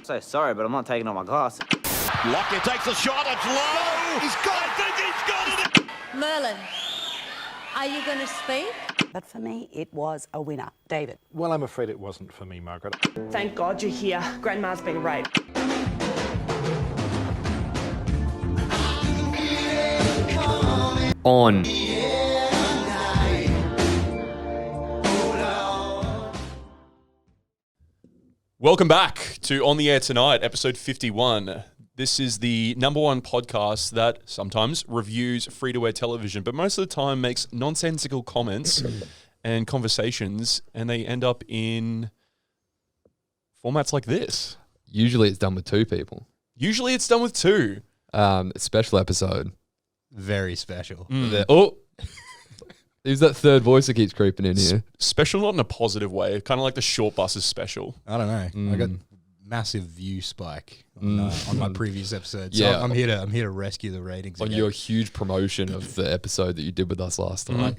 So sorry, but I'm not taking off my glasses. Lockyer takes a shot, it's low! He's got it! I think he's got it! Merlin, are you going to speak? But for me, it was a winner. David. Well, I'm afraid it wasn't for me, Margaret. Thank God you're here. Grandma's been raped. On. Welcome back to On the Air Tonight, episode 51. This is the number one podcast that sometimes reviews free-to-air television, but most of the time makes nonsensical comments and conversations, and they end up in formats like this. Usually it's done with two people. Usually it's done with two. Special episode. Very special. Who's that third voice that keeps creeping in here? Special, not in a positive way. Kind of like the short bus is special. I don't know. I got massive view spike on my previous episode. So Yeah. I'm here to rescue the ratings. On again. your huge promotion of the episode that you did with us last time.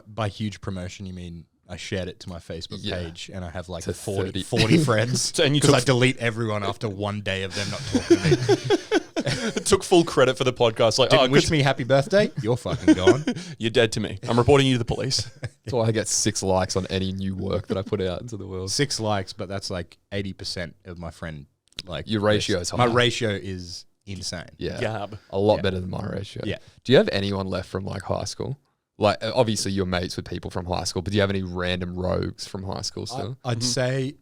By huge promotion, you mean I shared it to my Facebook page and I have like To 40 30. friends. And you Because I took- delete everyone after one day of them not talking to me. Took full credit for the podcast. Like, Didn't wish me happy birthday? You're fucking gone. You're dead to me. I'm reporting you to the police. That's why I get 6 likes on any new work that I put out into the world. 6 likes, but that's like 80% of my friend. Like Your ratio list. is My high. ratio is insane. Yeah. Gab. A lot Yeah. better than my ratio. Yeah. Do you have anyone left from like high school? Like obviously you're mates with people from high school, but do you have any random rogues from high school still? I'd say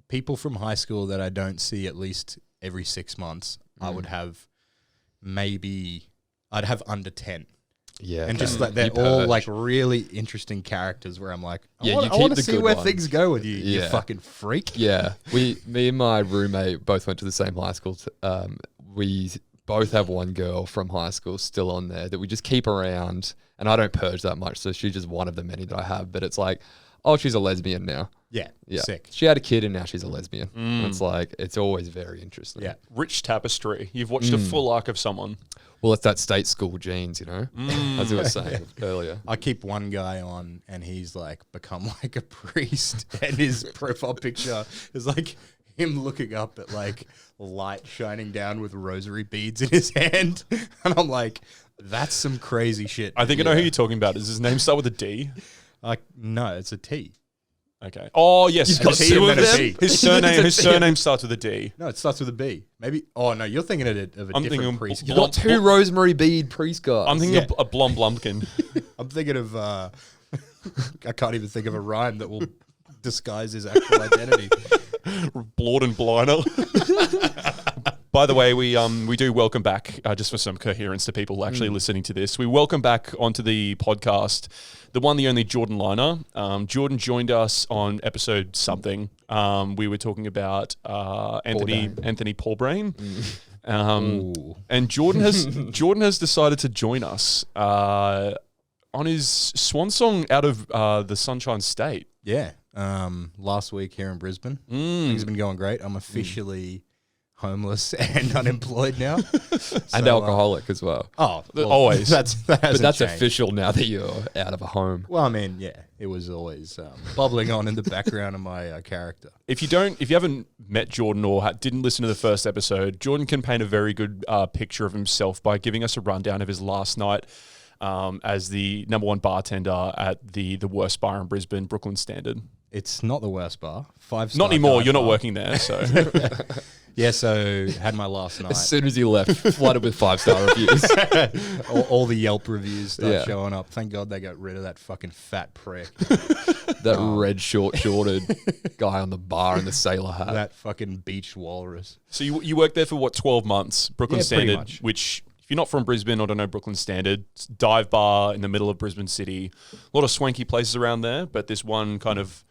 people from high school that I don't see at least every 6 months, I would have I'd have under 10. Yeah. And okay. just like they're You all purge. like really interesting characters where I'm like, I Yeah, want you keep to the see good where ones. things go with you, you Yeah. fucking freak. Yeah, me and my roommate both went to the same high school. We both have one girl from high school still on there that we just keep around, and I don't purge that much, so she's just one of the many that I have. But it's like, oh, she's a lesbian now. Yeah, Yeah, sick. She had a kid, and now she's a lesbian. And it's like it's always very interesting. Yeah. Rich tapestry. You've watched a full arc of someone. Well, it's that state school genes, you know, as I was saying earlier. I keep one guy on and he's like become like a priest and his profile picture is like him looking up at like light shining down with rosary beads in his hand. And I'm like, that's some crazy shit. I think I know who you're talking about. Does his name start with a D? Like, no, it's a T. Okay. Oh, yes. You've got His- two and then a B. His surname starts with a D. No, it starts with a B. Maybe. Oh, no, you're thinking of a I'm different thinking priest. You got two rosemary bead priest guys. I'm thinking of a Blom Blumpkin. I'm thinking of, I can't even think of a rhyme that will disguise his actual identity. Blord and Bliner. By the way, we do welcome back, just for some coherence to people actually listening to this, we welcome back onto the podcast the one, the only Jordan Liner. Jordan joined us on episode something. We were talking about Anthony Paulbrain. And Jordan has decided to join us on his swan song out of the Sunshine State. Yeah. Last week here in Brisbane. Things have been going great. I'm officially homeless and unemployed now. and alcoholic as well. Oh, well, always. That But hasn't that's changed. official now that you're out of a home. Well, I mean, yeah, it was always bubbling on in the background of my character. If you haven't met Jordan or didn't listen to the first episode, Jordan can paint a very good picture of himself by giving us a rundown of his last night as the number one bartender at the worst bar in Brisbane, Brooklyn Standard. It's not the worst bar. 5-star. Not anymore. dive You're not bar. working there, so Yeah, so had my last night. As soon as he left, flooded with 5-star reviews. all the Yelp reviews start Yeah. showing up. Thank God they got rid of that fucking fat prick. That red shorted guy on the bar in the sailor hat. That fucking beach walrus. So you worked there for what, 12 months, Brooklyn Yeah, pretty Standard, much. which if you're not from Brisbane or don't know Brooklyn Standard, it's a dive bar in the middle of Brisbane City. A lot of swanky places around there, but this one kind of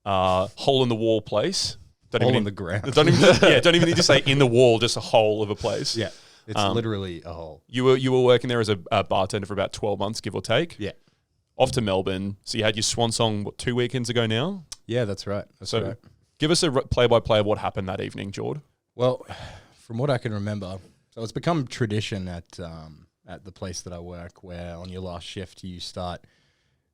hole in the wall place. Hole in the ground. Don't even need to say in the wall, just a hole of a place. Yeah, it's literally a hole. You were working there as a bartender for about 12 months, give or take. Yeah. Off to Melbourne. So you had your swan song, what, 2 weekends ago now? Yeah, that's right. That's So right. give us a play-by-play of what happened that evening, Jord. Well, from what I can remember, so it's become tradition at the place that I work, where on your last shift you start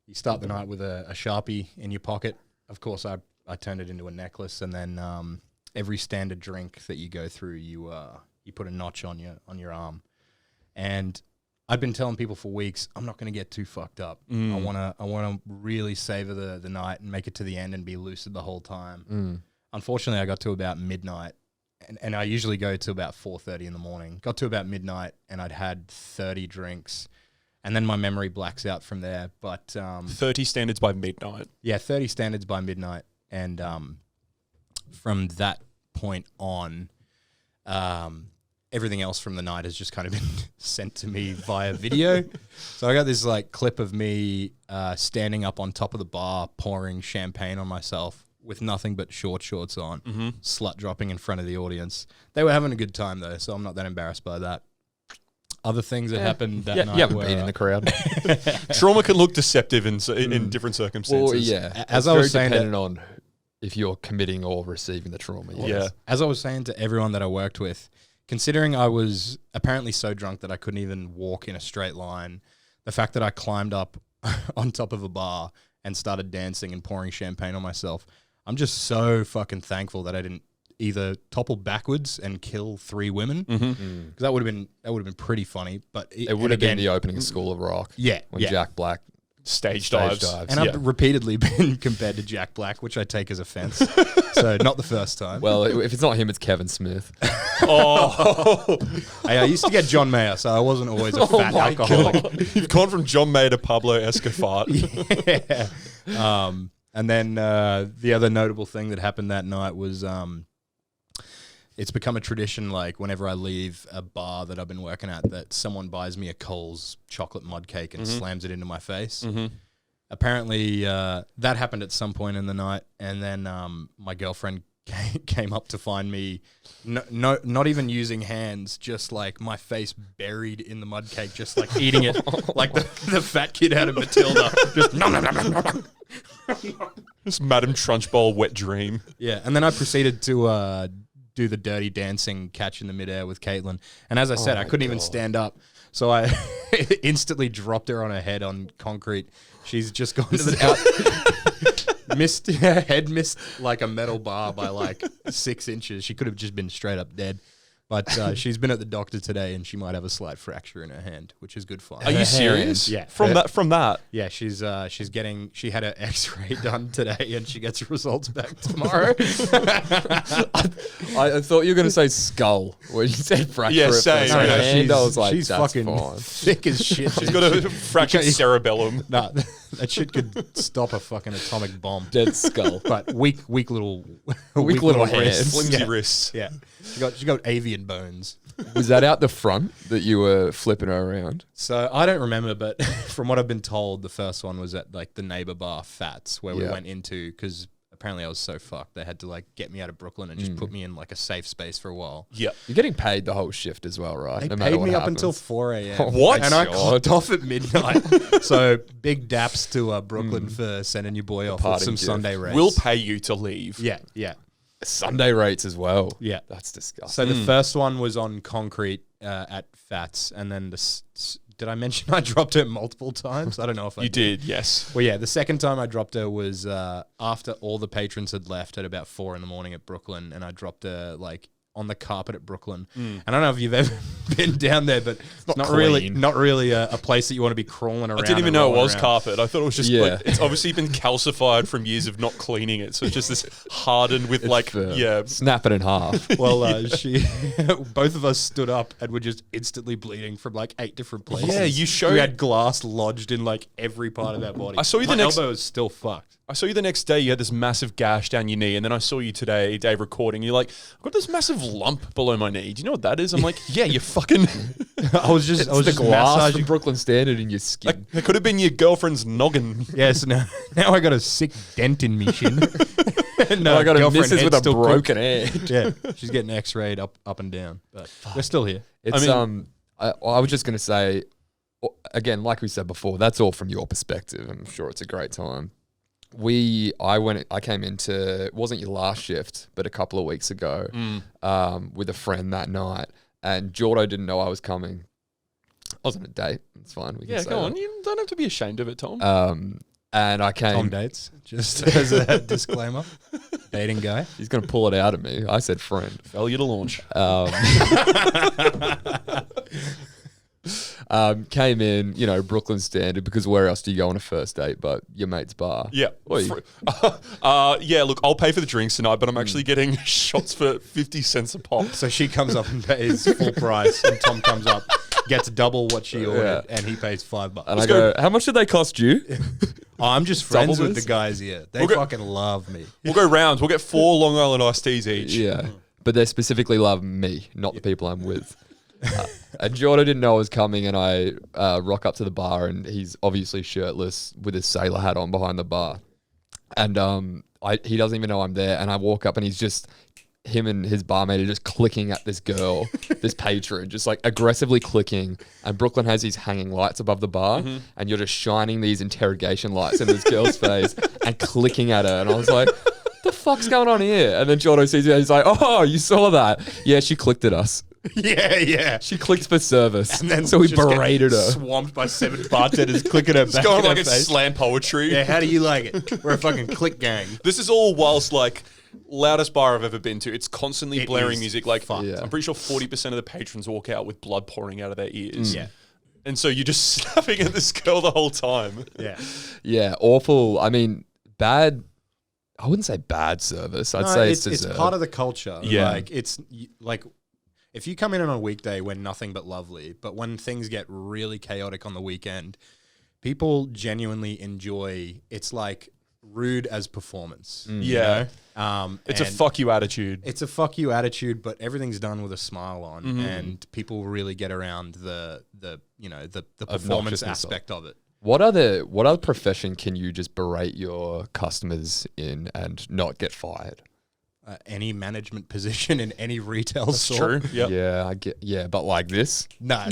the night with a Sharpie in your pocket. Of course, I turned it into a necklace, and then every standard drink that you go through, you put a notch on your arm. And I'd been telling people for weeks, I'm not going to get too fucked up. I wanna really savor the night and make it to the end and be lucid the whole time. Unfortunately, I got to about midnight, and I usually go to about 4:30 in the morning. Got to about midnight, and I'd had 30 drinks, and then my memory blacks out from there. But 30 standards by midnight. yeah, 30 standards by midnight, and from that point on, everything else from the night has just kind of been sent to me via video. So I got this like clip of me standing up on top of the bar, pouring champagne on myself with nothing but shorts on, slut dropping in front of the audience. They were having a good time though, so I'm not that embarrassed by that. Other things that happened that night You haven't were, been in the crowd. Trauma can look deceptive in different circumstances. Well, yeah. As It's I was very saying dependent on if you're committing or receiving the trauma. Yeah. As I was saying to everyone that I worked with, considering I was apparently so drunk that I couldn't even walk in a straight line, the fact that I climbed up on top of a bar and started dancing and pouring champagne on myself, I'm just so fucking thankful that I didn't either topple backwards and kill 3 women, because that would have been pretty funny. But It would have been the opening of School of Rock. Yeah, When yeah. Jack Black Stage dives. And I've repeatedly been compared to Jack Black, which I take as offense. So not the first time. Well, if it's not him, it's Kevin Smith. Hey, I used to get John Mayer, so I wasn't always a fat alcoholic. You've gone from John May to Pablo Escofart. Yeah. And then the other notable thing that happened that night was it's become a tradition, like whenever I leave a bar that I've been working at, that someone buys me a Coles chocolate mud cake and slams it into my face. Apparently that happened at some point in the night, and then my girlfriend came up to find me, not even using hands, just like my face buried in the mud cake, just like eating it like the fat kid out of Matilda. Just nom, nom, nom, nom, nom. This Madame Trunchbull wet dream. Yeah, and then I proceeded to do the dirty dancing catch in the midair with Caitlin. And as I said, I couldn't even stand up. So I instantly dropped her on her head on concrete. She's just gone to the head missed like a metal bar by like 6 inches. She could have just been straight up dead. But she's been at the doctor today, and she might have a slight fracture in her hand, which is good fun. Are you serious? Yeah. From that. Yeah, she had her X-ray done today, and she gets results back tomorrow. I thought you were going to say skull when you said fracture. Yeah, at same. first. No, And I was like, she's that's fucking fine. thick as shit. She's got a fractured cerebellum. Nah, that shit could stop a fucking atomic bomb. Dead skull. But weak little little wrists. hands. Flimsy Yeah. wrists. Yeah, she got avian bones. Was that out the front that you were flipping her around? So I don't remember, but from what I've been told, the first one was at like the neighbor bar Fats, where we Yeah. went into, because apparently I was so fucked they had to like get me out of Brooklyn and just put me in like a safe space for a while. Yep. You're getting paid the whole shift as well, right? They No matter paid what me up happens. until 4 a.m. What? And I God. clocked off at midnight. So big daps to Brooklyn for sending your boy off with parting some gift. Sunday race. We'll pay you to leave. Yeah, yeah. Sunday rates as well. Yeah. That's disgusting. So the first one was on concrete at Fats, and then did I mention I dropped her multiple times? I don't know if I You did, yes. Well, yeah, the second time I dropped her was after all the patrons had left at about 4 a.m. at Brooklyn, and I dropped her like on the carpet at Brooklyn. And I don't know if you've ever been down there, but it's not really a place that you want to be crawling around. I didn't even and know it rolling was around. carpet. I thought it was just Yeah. like, it's obviously been calcified from years of not cleaning it. So it's just this hardened with like, Snap it in half. Well, both of us stood up and were just instantly bleeding from like 8 different places. Yeah, you showed- We had glass lodged in like every part of our body. I saw you My the next- elbow is still fucked. I saw you the next day, you had this massive gash down your knee, and then I saw you today, Dave, recording. You're like, I've got this massive lump below my knee. Do you know what that is? I'm like, yeah, you fucking... I was just The glass massaging. from Brooklyn Standard in your skin. That could have been your girlfriend's noggin. Yes, now I got a sick dent in me shin. No, I got a missus with a broken hand. Yeah, she's getting X-rayed up and down, but we're still here. It's I mean- I was just gonna say, again, like we said before, that's all from your perspective. I'm sure it's a great time. I came into, it wasn't your last shift, but a couple of weeks ago, with a friend that night, and Jordo didn't know I was coming. I was on a date. It's fine. We can Yeah, say go that. on. You don't have to be ashamed of it, Tom. And I came. Tom dates, just as a disclaimer. Dating guy. He's going to pull it out of me. I said friend. Failure to launch. Came in, Brooklyn standard, because where else do you go on a first date but your mate's bar? Yeah. Oi. Yeah, look, I'll pay for the drinks tonight, but I'm actually getting shots for 50 cents a pop. So she comes up and pays full price, and Tom comes up, gets double what she ordered, and he pays $5. And I go, how much did they cost you? I'm just friends Double with this? the guys here. They fucking love me. We'll go rounds. We'll get 4 Long Island iced teas each. Yeah. But they specifically love me, not the people I'm with. And Jordan didn't know I was coming, and I rock up to the bar, and he's obviously shirtless with his sailor hat on behind the bar. And he doesn't even know I'm there, and I walk up, and him and his barmaid are just clicking at this girl, this patron, just like aggressively clicking. And Brooklyn has these hanging lights above the bar, and you're just shining these interrogation lights in this girl's face and clicking at her. And I was like, what the fuck's going on here? And then Jordan sees me, and he's like, oh, you saw that? Yeah, she clicked at us. Yeah. She clicked for service. And then so we just get berated her. Swamped by 7 bartenders clicking her back. It's going in like her it's face. slam poetry. Yeah, how do you like it? We're a fucking click gang. This is all whilst like loudest bar I've ever been to. It's constantly It blaring is music. Like fucked. Yeah. I'm pretty sure 40% of the patrons walk out with blood pouring out of their ears. Yeah. And so you're just snapping at this girl the whole time. Yeah. Yeah, awful. I mean, bad. I wouldn't say bad service. I'd say it's it's deserved. part of the culture. Yeah. Like it's like if you come in on a weekday when nothing but lovely, but when things get really chaotic on the weekend, people genuinely enjoy. It's like rude as performance. Yeah. It's a and fuck you attitude. It's a fuck you attitude, but everything's done with a smile on, and people really get around the performance Obnoxiousness aspect of it. What other profession can you just berate your customers in and not get fired? Any management position in any retail That's store. true. Yep. Yeah, I get. Yeah, but like this, No.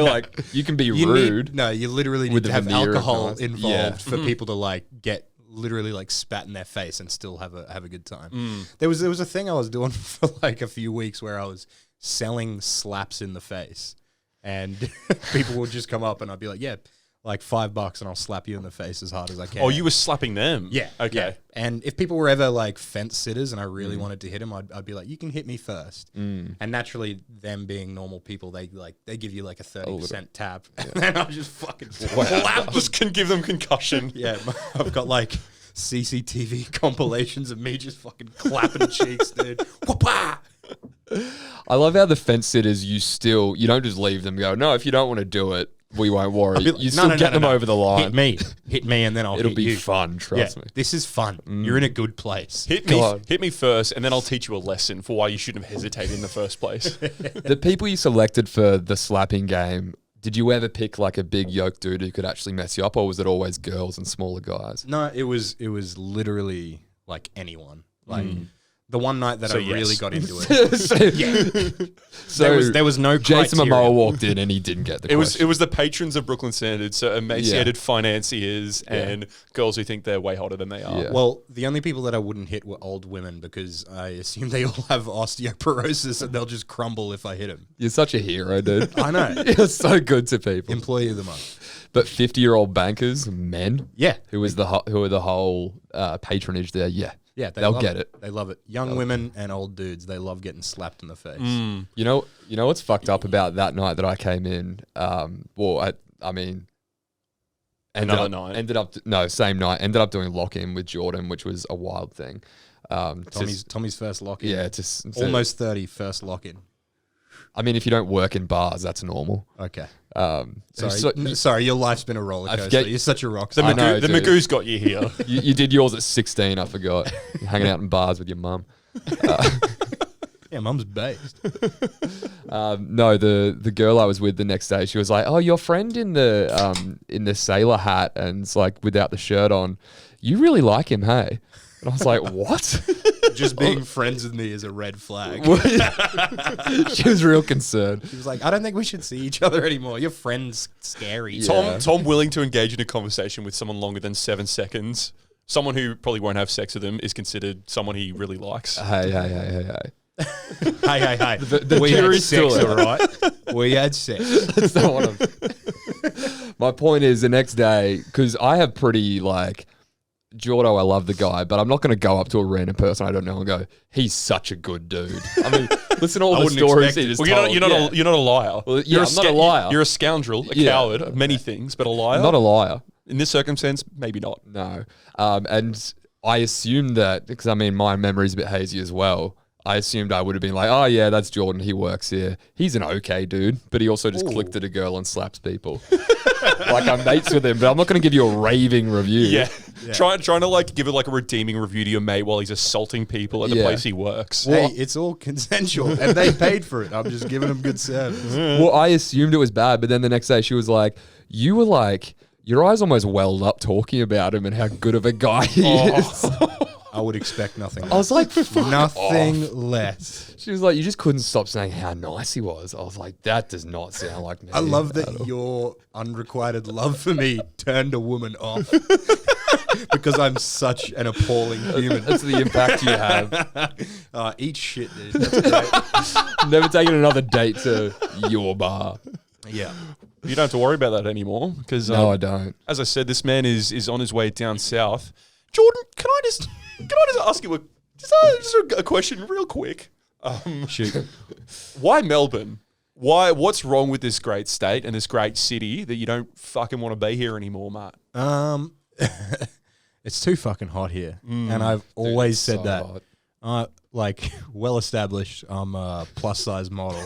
like you can be rude. You literally need with to the have veneer of alcohol nice. involved Yeah. for people to like get literally like spat in their face and still have a good time. There was a thing I was doing for like a few weeks where I was selling slaps in the face, and people would just come up and I'd be like, yeah, like $5 and I'll slap you in the face as hard as I can. Oh, you were slapping them? Yeah. Okay. Yeah. And if people were ever like fence sitters and I really wanted to hit them, I'd be like, you can hit me first. And naturally, them being normal people, they give you like a 30% tap. And then I'll just fucking slap. Just can give them concussion. Yeah. I've got like CCTV compilations of me just fucking clapping cheeks, dude. Whoop-ah! I love how the fence sitters, you don't just leave them and go, no, if you don't want to do it, we won't worry. I'll be like, You "No, still no, get no, them no. over the line. Hit me, and then I'll It'll hit be you. fun, trust me. This is fun. You're in a good place. Hit me first, and then I'll teach you a lesson for why you shouldn't have hesitated in the first place. The people you selected for the slapping game, did you ever pick like a big yoke dude who could actually mess you up, or was it always girls and smaller guys? No, it was literally like anyone. Like the one night that So I really yes. got into it. So there was no Jason criteria. Momoa walked in and he didn't get the It was question. the patrons of Brooklyn Standard, so emaciated financiers and girls who think they're way hotter than they are. Yeah. Well, the only people that I wouldn't hit were old women because I assume they all have osteoporosis and they'll just crumble if I hit them. You're such a hero, dude. I know. You're so good to people. Employee of the month. But 50-year-old bankers, men, Yeah. who are the whole patronage there, Yeah, they'll love get it. They love it. Young women and old dudes, they love getting slapped in the face. You know what's fucked up about that night that I came in? Same night. Ended up doing lock-in with Jordan, which was a wild thing. Tommy's first lock-in. Yeah, Almost 30, first lock-in. I mean, if you don't work in bars, that's normal. Okay. Sorry, Sorry, your life's been a roller I coaster. forget- You're such a rock The, star. know, the dude. Magoo's got you here. you did yours at 16. I forgot. You're hanging out in bars with your mum. Yeah, mum's based. No, the girl I was with the next day, she was like, "Oh, your friend in the sailor hat and it's like without the shirt on, you really like him, hey?" And I was like, "What?" Just being friends with me is a red flag. She was real concerned. He was like, I don't think we should see each other anymore. Your friend's scary. Yeah. Tom willing to engage in a conversation with someone longer than 7 seconds. Someone who probably won't have sex with him is considered someone he really likes. Hey. Hey. The we had jury's sex, still all right? We had sex. That's not what I'm. My point is, the next day, because I have pretty like Jordo, I love the guy, but I'm not going to go up to a random person I don't know and go, he's such a good dude. I mean, listen to all the stories he just Well, told. you're not a liar. Well, yeah, I'm not a liar. You're a scoundrel, a coward, many things, but a liar. I'm not a liar. In this circumstance, maybe not. No. And I assumed that, because I mean, my memory's a bit hazy as well. I assumed I would have been like, oh yeah, that's Jordan. He works here. He's an okay dude, but he also just clicked at a girl and slaps people. Like I'm mates with him, but I'm not going to give you a raving review. Yeah. Trying to like give it like a redeeming review to your mate while he's assaulting people at the place he works. Hey, it's all consensual, and they paid for it. I'm just giving them good service. Well, I assumed it was bad, but then the next day she was like, you were like, your eyes almost welled up talking about him and how good of a guy he is. I would expect nothing less. I was like, fuck nothing off. less. She was like, you just couldn't stop saying how nice he was. I was like, that does not sound like me. I love that your unrequited love for me turned a woman off because I'm such an appalling human. That's the impact you have. Eat shit, dude. That's great. Never taking another date to your bar. Yeah. You don't have to worry about that anymore because No, I don't. As I said, this man is on his way down south. Jordan, can I just ask you a question real quick? Shoot. Why Melbourne? What's wrong with this great state and this great city that you don't fucking want to be here anymore, Matt? It's too fucking hot here, and I've always said so that. hot. Like well established, I'm a plus size model,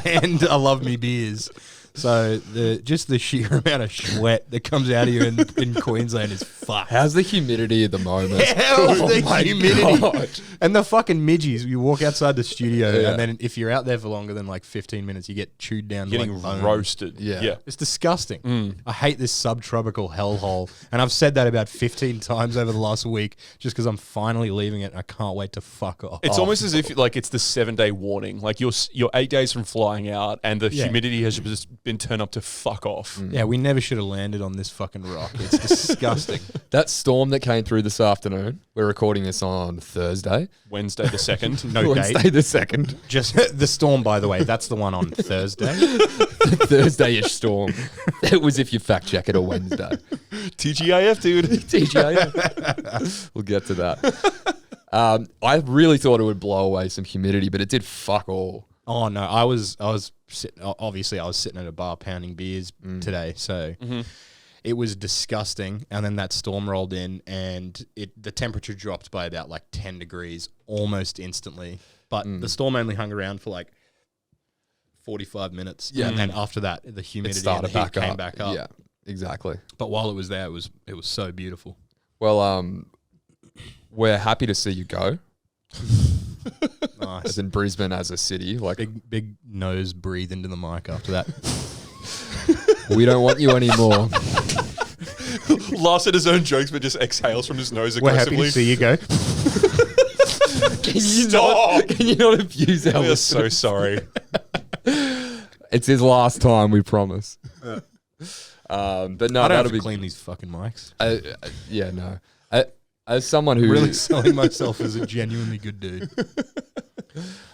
and I love me beers. So the sheer amount of sweat that comes out of you in Queensland is fucked. How's the humidity at the moment? How's the my humidity? God. And the fucking midgies. You walk outside the studio, and then if you're out there for longer than like 15 minutes, you get chewed down. Getting like bone. roasted. Yeah. It's disgusting. I hate this subtropical hellhole. And I've said that about 15 times over the last week just because I'm finally leaving it and I can't wait to fuck off. It's almost as if like it's the 7-day warning. Like you're 8 days from flying out and the humidity has just been turned up to fuck off. Yeah, we never should have landed on this fucking rock. It's disgusting. That storm that came through this afternoon, we're recording this on Thursday. Wednesday the 2nd. No Wednesday date. the 2nd. Just the storm, by the way, that's the one on Thursday. Thursday-ish storm. It was if you fact check it a Wednesday. TGIF, dude. TGIF. We'll get to that. I really thought it would blow away some humidity, but it did fuck all. Oh no, obviously I was sitting at a bar pounding beers today, so it was disgusting. And then that storm rolled in, and the temperature dropped by about like 10 degrees almost instantly. But the storm only hung around for like 45 minutes. Yeah, and after that, the humidity and the heat came back up. Yeah, exactly. But while it was there, it was so beautiful. Well, we're happy to see you go. Nice. As in Brisbane as a city, like Big nose breathe into the mic after that. we don't want you anymore. Laughs at his own jokes, but just exhales from his nose We're happy aggressively. to see you go. Can you not abuse our We are listeners? so sorry. It's his last time, we promise. But no, I don't that'll have to be clean these fucking mics. yeah, no. As someone who Really selling myself as a genuinely good dude.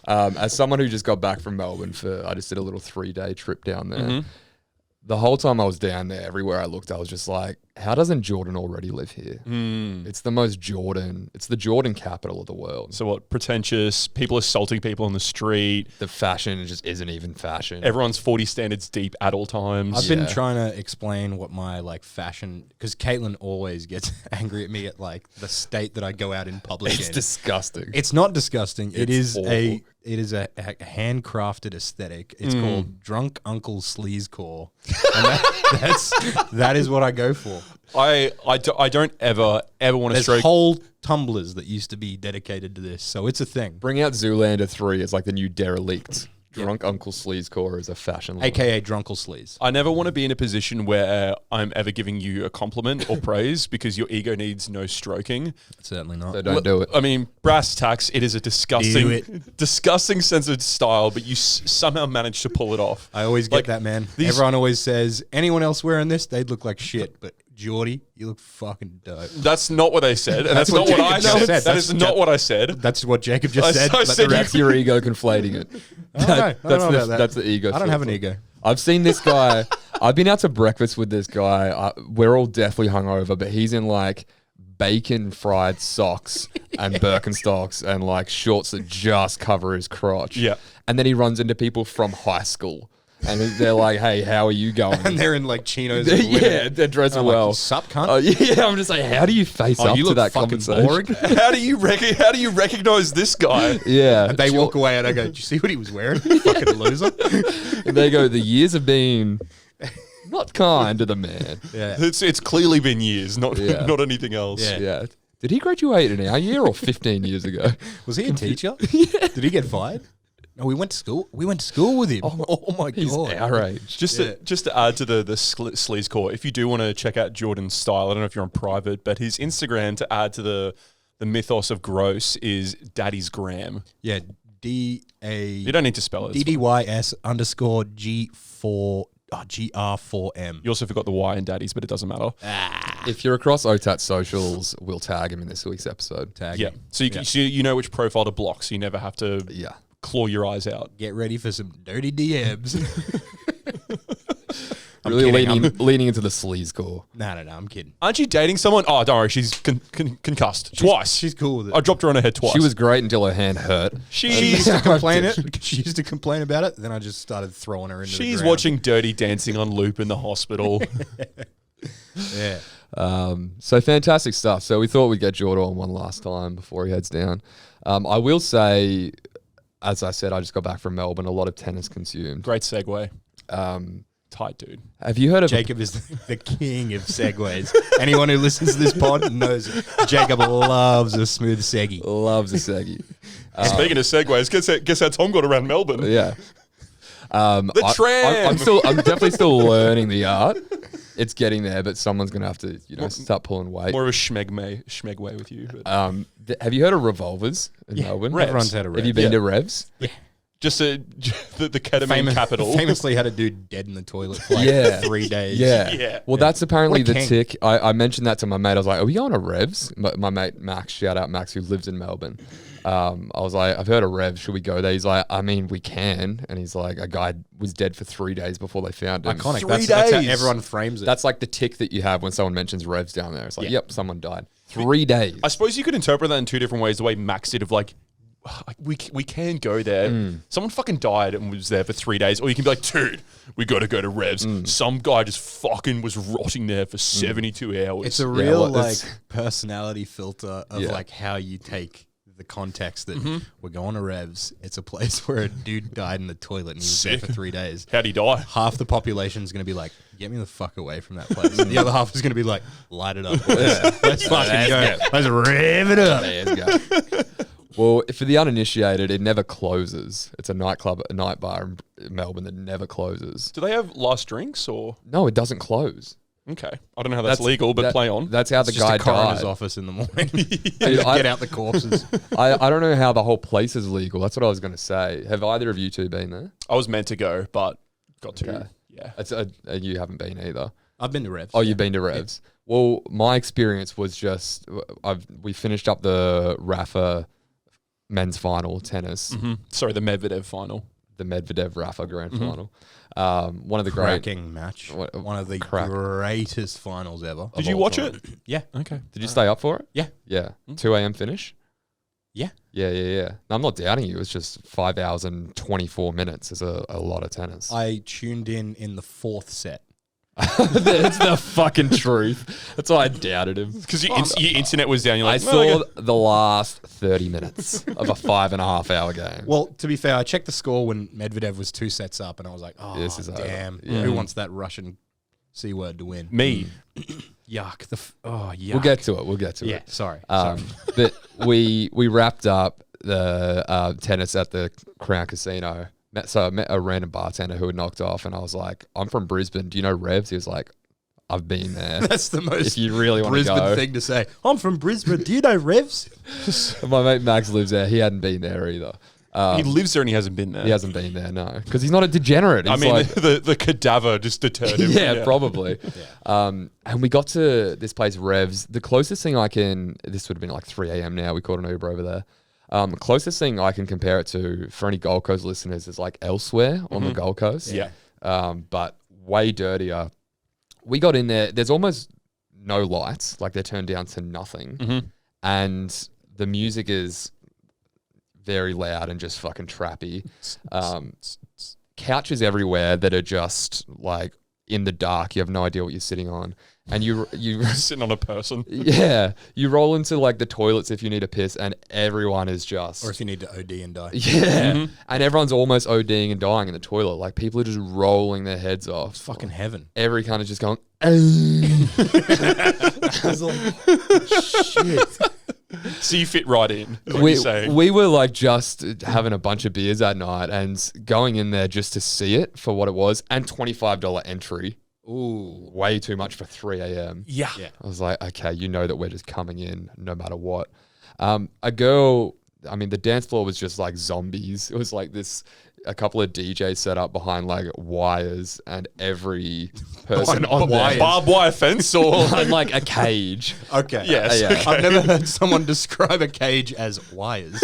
as someone who just got back from Melbourne I just did a little 3-day trip down there. The whole time I was down there, everywhere I looked, I was just like, how doesn't Jordan already live here? It's the most Jordan. It's the Jordan capital of the world. So what? Pretentious, people assaulting people on the street. The fashion just isn't even fashion. Everyone's 40 standards deep at all times. I've been trying to explain what my like fashion, because Caitlin always gets angry at me at like the state that I go out in public. It's in. disgusting. It's not disgusting. It's awful. It is a handcrafted aesthetic. It's called Drunk Uncle Sleazecore. And that is what I go for. I don't ever want to There's stroke. whole tumblers that used to be dedicated to this, so it's a thing. Bring out Zoolander 3 as like the new derelict. Drunk Uncle Sleazecore is a fashion line. AKA Drunkle Sleaze. I never want to be in a position where I'm ever giving you a compliment or praise because your ego needs no stroking. Certainly not. So don't do it. I mean, brass tacks, it is a disgusting sense of style, but you somehow manage to pull it off. I always get Like, that, man. these- Everyone always says, anyone else wearing this, they'd look like shit. But Geordie, you look fucking dope. That's not what they said, and that's not what what I Jacob just said. said. That is not what I said. That's what Jacob just I said. but said the you- rest- That's your ego conflating it. I don't know about that. That's the ego. I don't have an filter. ego. I've seen this guy. I've been out to breakfast with this guy. We're all definitely hungover, but he's in like bacon fried socks and Birkenstocks and like shorts that just cover his crotch. Yeah. And then he runs into people from high school. And they're like, "Hey, how are you going?" And they're in like chinos. And yeah, they're dressed I'm well. Like, sup, cunt? Oh yeah, I'm just like, how do you face up you to look that fucking conversation? boring. How do you recognize this guy? Yeah, And they walk away, and I go, "Did you see what he was wearing? Fucking loser." and they go, "The years have been not kind to the man." Yeah. It's clearly been years, not Yeah. not anything else. Yeah. Yeah. Did he graduate in our year or 15 years ago? Was he a teacher? Did he get fired? No, we went to school. We went to school with him. Oh my He's god! our age. Just to add to the sleaze core, if you do want to check out Jordan's style, I don't know if you're on private, but his Instagram to add to the mythos of gross is Daddy's Gram. Yeah, You don't need to spell it. DDYS_G4GR4M. You also forgot the Y in Daddy's, but it doesn't matter. If you're across OTAT socials, we'll tag him in this week's episode. Tag. Yeah. him. So you know which profile to block, so you never have to Yeah. claw your eyes out. Get ready for some dirty DMs. Really kidding, leaning into the sleaze core. No, I'm kidding. Aren't you dating someone? Oh, don't worry, she's concussed twice. She's cool with it. I dropped her on her head twice. She was great until her hand hurt. She used to complain She used to complain about it. Then I just started throwing her into the She's ground. watching Dirty Dancing on loop in the hospital. Yeah. So fantastic stuff. So we thought we'd get Jordan on one last time before he heads down. I will say, as I said, I just got back from Melbourne. A lot of tennis consumed. Great segue. Tight dude. Have you heard of Jacob is the king of segues. Anyone who listens to this pod knows it. Jacob loves a smooth seggy. Loves a seggy. Speaking of segues, guess how Tom got around Melbourne? Yeah. The tram. I'm definitely still learning the art. It's getting there, but someone's gonna have to, start pulling weight. More of a schmeg way with you. But. Have you heard of revolvers in Melbourne? Revs. Everyone's had a rev. Have you been to Revs? Yeah. Just the ketamine capital. Famously had a dude dead in the toilet for like Yeah. 3 days. Yeah. Yeah. Well, that's apparently What a the king. tick. I mentioned that to my mate. I was like, "Are we going to Revs?" My mate Max, shout out Max, who lives in Melbourne. I was like, "I've heard of Revs. Should we go there?" He's like, "I mean, we can." And he's like, "A guy was dead for 3 days before they found him." Iconic. 3 That's how days. everyone frames it. That's like the tick that you have when someone mentions Revs down there. It's like, "Yep, someone died." 3 days. I suppose you could interpret that in two different ways. The way Max did of like, we can go there. Someone fucking died and was there for 3 days. Or you can be like, dude, we got to go to Revs. Some guy just fucking was rotting there for 72 hours. It's a real well, like it's- personality filter of like how you take the context that we're going to Revs. It's a place where a dude died in the toilet and he was there Sick. for 3 days. How'd he die? Half the population is going to be like, get me the fuck away from that place. And the other half is going to be like, light it up. Let's fucking go. Let's rev it up. Let's go. Well, for the uninitiated, it never closes. It's a nightclub, a night bar in Melbourne that never closes. Do they have last drinks or? No, it doesn't close. Okay. I don't know how that's legal, but play on. That's how the It's just guy a coroner's died. office in the morning. Dude, Get out the corpses. I don't know how the whole place is legal. That's what I was going to say. Have either of you two been there? I was meant to go, but got to. Okay. Yeah. It's you haven't been either. I've been to Revs. Oh, you've been to Revs. Well, my experience was just we finished up the Rafa men's final tennis, Sorry, the Medvedev final. the Medvedev Rafa grand final. One of the great. Cracking match. What- One of the crack. greatest finals ever. Did you all watch time. it? Yeah. Okay. Did you stay up for it? Yeah. Yeah. 2 a.m. finish. Yeah. Yeah. No, I'm not doubting you. It's just 5 hours and 24 minutes is a lot of tennis. I tuned in the fourth set. That's the fucking truth. That's why I doubted him. Because your internet was down. You're I like, saw the last 30 minutes of a 5.5 hour game. Well, to be fair, I checked the score when Medvedev was 2 sets up, and I was like, "Oh, This is over. damn! Yeah. Who wants that Russian c word to win?" me. Yuck! Yuck! We'll get to it. Yeah, sorry. But we wrapped up the tennis at the Crown Casino. I met a random bartender who had knocked off, and I was like, "I'm from Brisbane. Do you know Revs?" He was like, "I've been there." That's the most If you really want to Brisbane go. thing to say. I'm from Brisbane. Do you know Revs? My mate Max lives there. He hadn't been there either. He lives there and he hasn't been there. He hasn't been there, no, because he's not a degenerate. I He's mean, like, the cadaver just deterred him. yeah, probably. And we got to this place, Revs. The closest thing this would have been like 3 a.m. now. We caught an Uber over there. Closest thing I can compare it to for any Gold Coast listeners is like Elsewhere on the Gold Coast. Yeah. But way dirtier. We got in there. There's almost no lights, like they're turned down to nothing, and the music is very loud and just fucking trappy. Couches everywhere that are just like in the dark. You have no idea what you're sitting on, and you Sitting on a person. yeah, you roll into like the toilets if you need a piss, and everyone is just Or if you need to OD and die. yeah, and everyone's almost ODing and dying in the toilet. Like people are just rolling their heads off. Fucking heaven. Every kind of just going. Shit. So you fit right in, is what you're saying. We were like just having a bunch of beers that night and going in there just to see it for what it was, and $25 entry. Ooh, way too much for 3 a.m. Yeah. I was like, okay, you know that we're just coming in no matter what. A girl, I mean, the dance floor was just like zombies. It was like a couple of DJs set up behind like wires, and every person on there Barbed wire fence or behind like a cage. Okay. Yes. Yeah. Okay. I've never heard someone describe a cage as wires.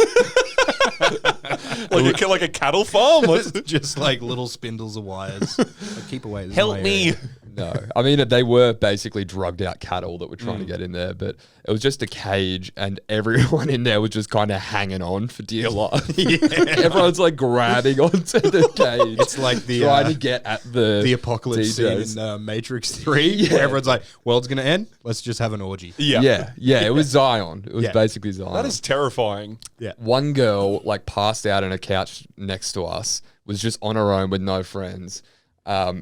like a cattle farm? Just like little spindles of wires. Like, keep away. This is Help my me. area. No, I mean, they were basically drugged out cattle that were trying to get in there, but it was just a cage, and everyone in there was just kind of hanging on for dear life. Everyone's like grabbing onto the cage. It's like the trying to get at the apocalypse DJs. scene in Matrix 3 where everyone's like, world's going to end. Let's just have an orgy. Yeah. Yeah, it was Zion. It was Yeah. basically Zion. That is terrifying. Yeah. One girl like passed out on a couch next to us, was just on her own with no friends.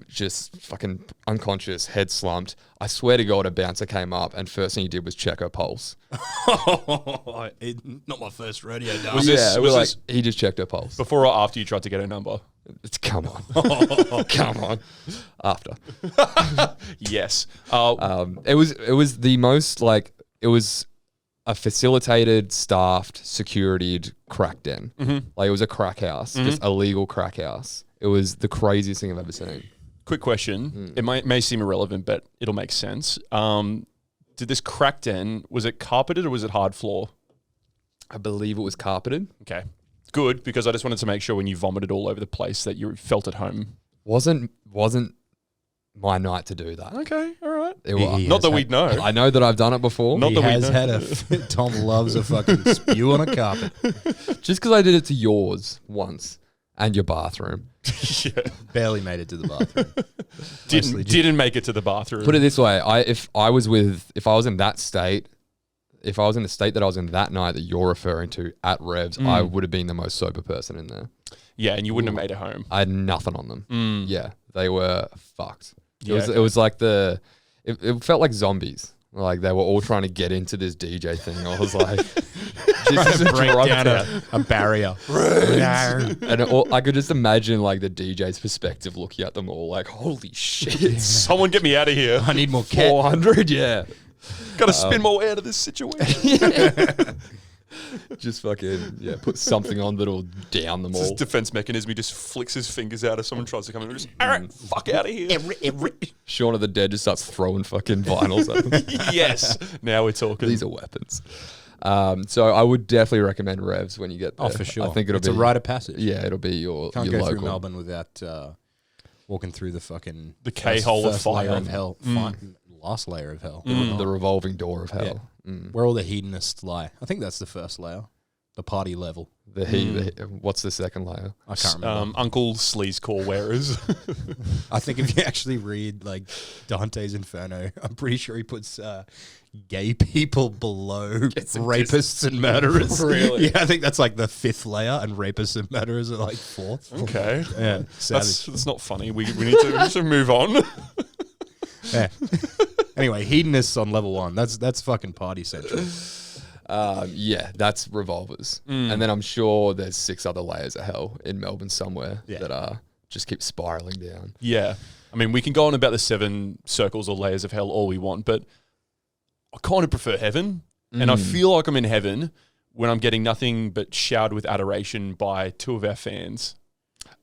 Just fucking unconscious, head slumped. I swear to God, a bouncer came up, and first thing he did was check her pulse. Not my first rodeo, darling. He just checked her pulse. Before or after you tried to get her number? Come on, come on. After Yes. it was the most like it was a facilitated, staffed, securityed crack den. Like it was a crack house, just a legal crack house. It was the craziest thing I've ever seen. Quick question. It may seem irrelevant, but it'll make sense. Did this crack den, was it carpeted or was it hard floor? I believe it was carpeted. Okay. Good, because I just wanted to make sure when you vomited all over the place that you felt at home. Wasn't my night to do that. Okay, all right. It was, He Not has that had- we'd know. I know that I've done it before. Not He that we has know. had a... Tom loves a fucking spew on a carpet. Just because I did it to yours once and your bathroom. Yeah. Barely made it to the bathroom. Mostly just- Didn't make it to the bathroom. Put it this way: if I was in that state, if I was in the state that I was in that night that you're referring to at Revs, I would have been the most sober person in there. Yeah, and you wouldn't have made it home. I had nothing on them. Yeah, they were fucked. It Yeah, was okay. it was like it felt like zombies. Like they were all trying to get into this DJ thing. I was like, this is a break drug down town. a barrier. And I could just imagine like the DJ's perspective looking at them all like, holy shit, Someone get me out of here. I need more cat. 400, yeah. Got to spin my way out of this situation. Just fucking, put something on that'll down them This all. defense mechanism, he just flicks his fingers out if someone tries to come in and just, all right, fuck out of here. Shaun of the Dead just starts throwing fucking vinyls at them. Yes. Now we're talking. These are weapons. So I would definitely recommend Revs when you get there. Oh, for sure. I think it's a rite of passage. Yeah, it'll be your Can't your go local. through Melbourne without walking through the fucking... The K-hole of first layer fire. of hell. Last layer of hell. The revolving door of hell. Where all the hedonists lie. I think that's the first layer. The party level. What's the second layer? I can't remember. Uncle Sleazecore wearers. I think if you actually read like Dante's Inferno, I'm pretty sure he puts gay people below rapists and murderers. Really? Yeah, I think that's like the fifth layer, and rapists and murderers are like fourth. Okay. Yeah, savage. That's not funny. We need to move on. Yeah. Anyway, hedonists on level 1. That's fucking party central. Yeah, that's revolvers. And then I'm sure there's 6 other layers of hell in Melbourne somewhere that just keep spiraling down. Yeah. I mean, we can go on about the 7 circles or layers of hell all we want, but I kind of prefer heaven. And I feel like I'm in heaven when I'm getting nothing but showered with adoration by 2 of our fans.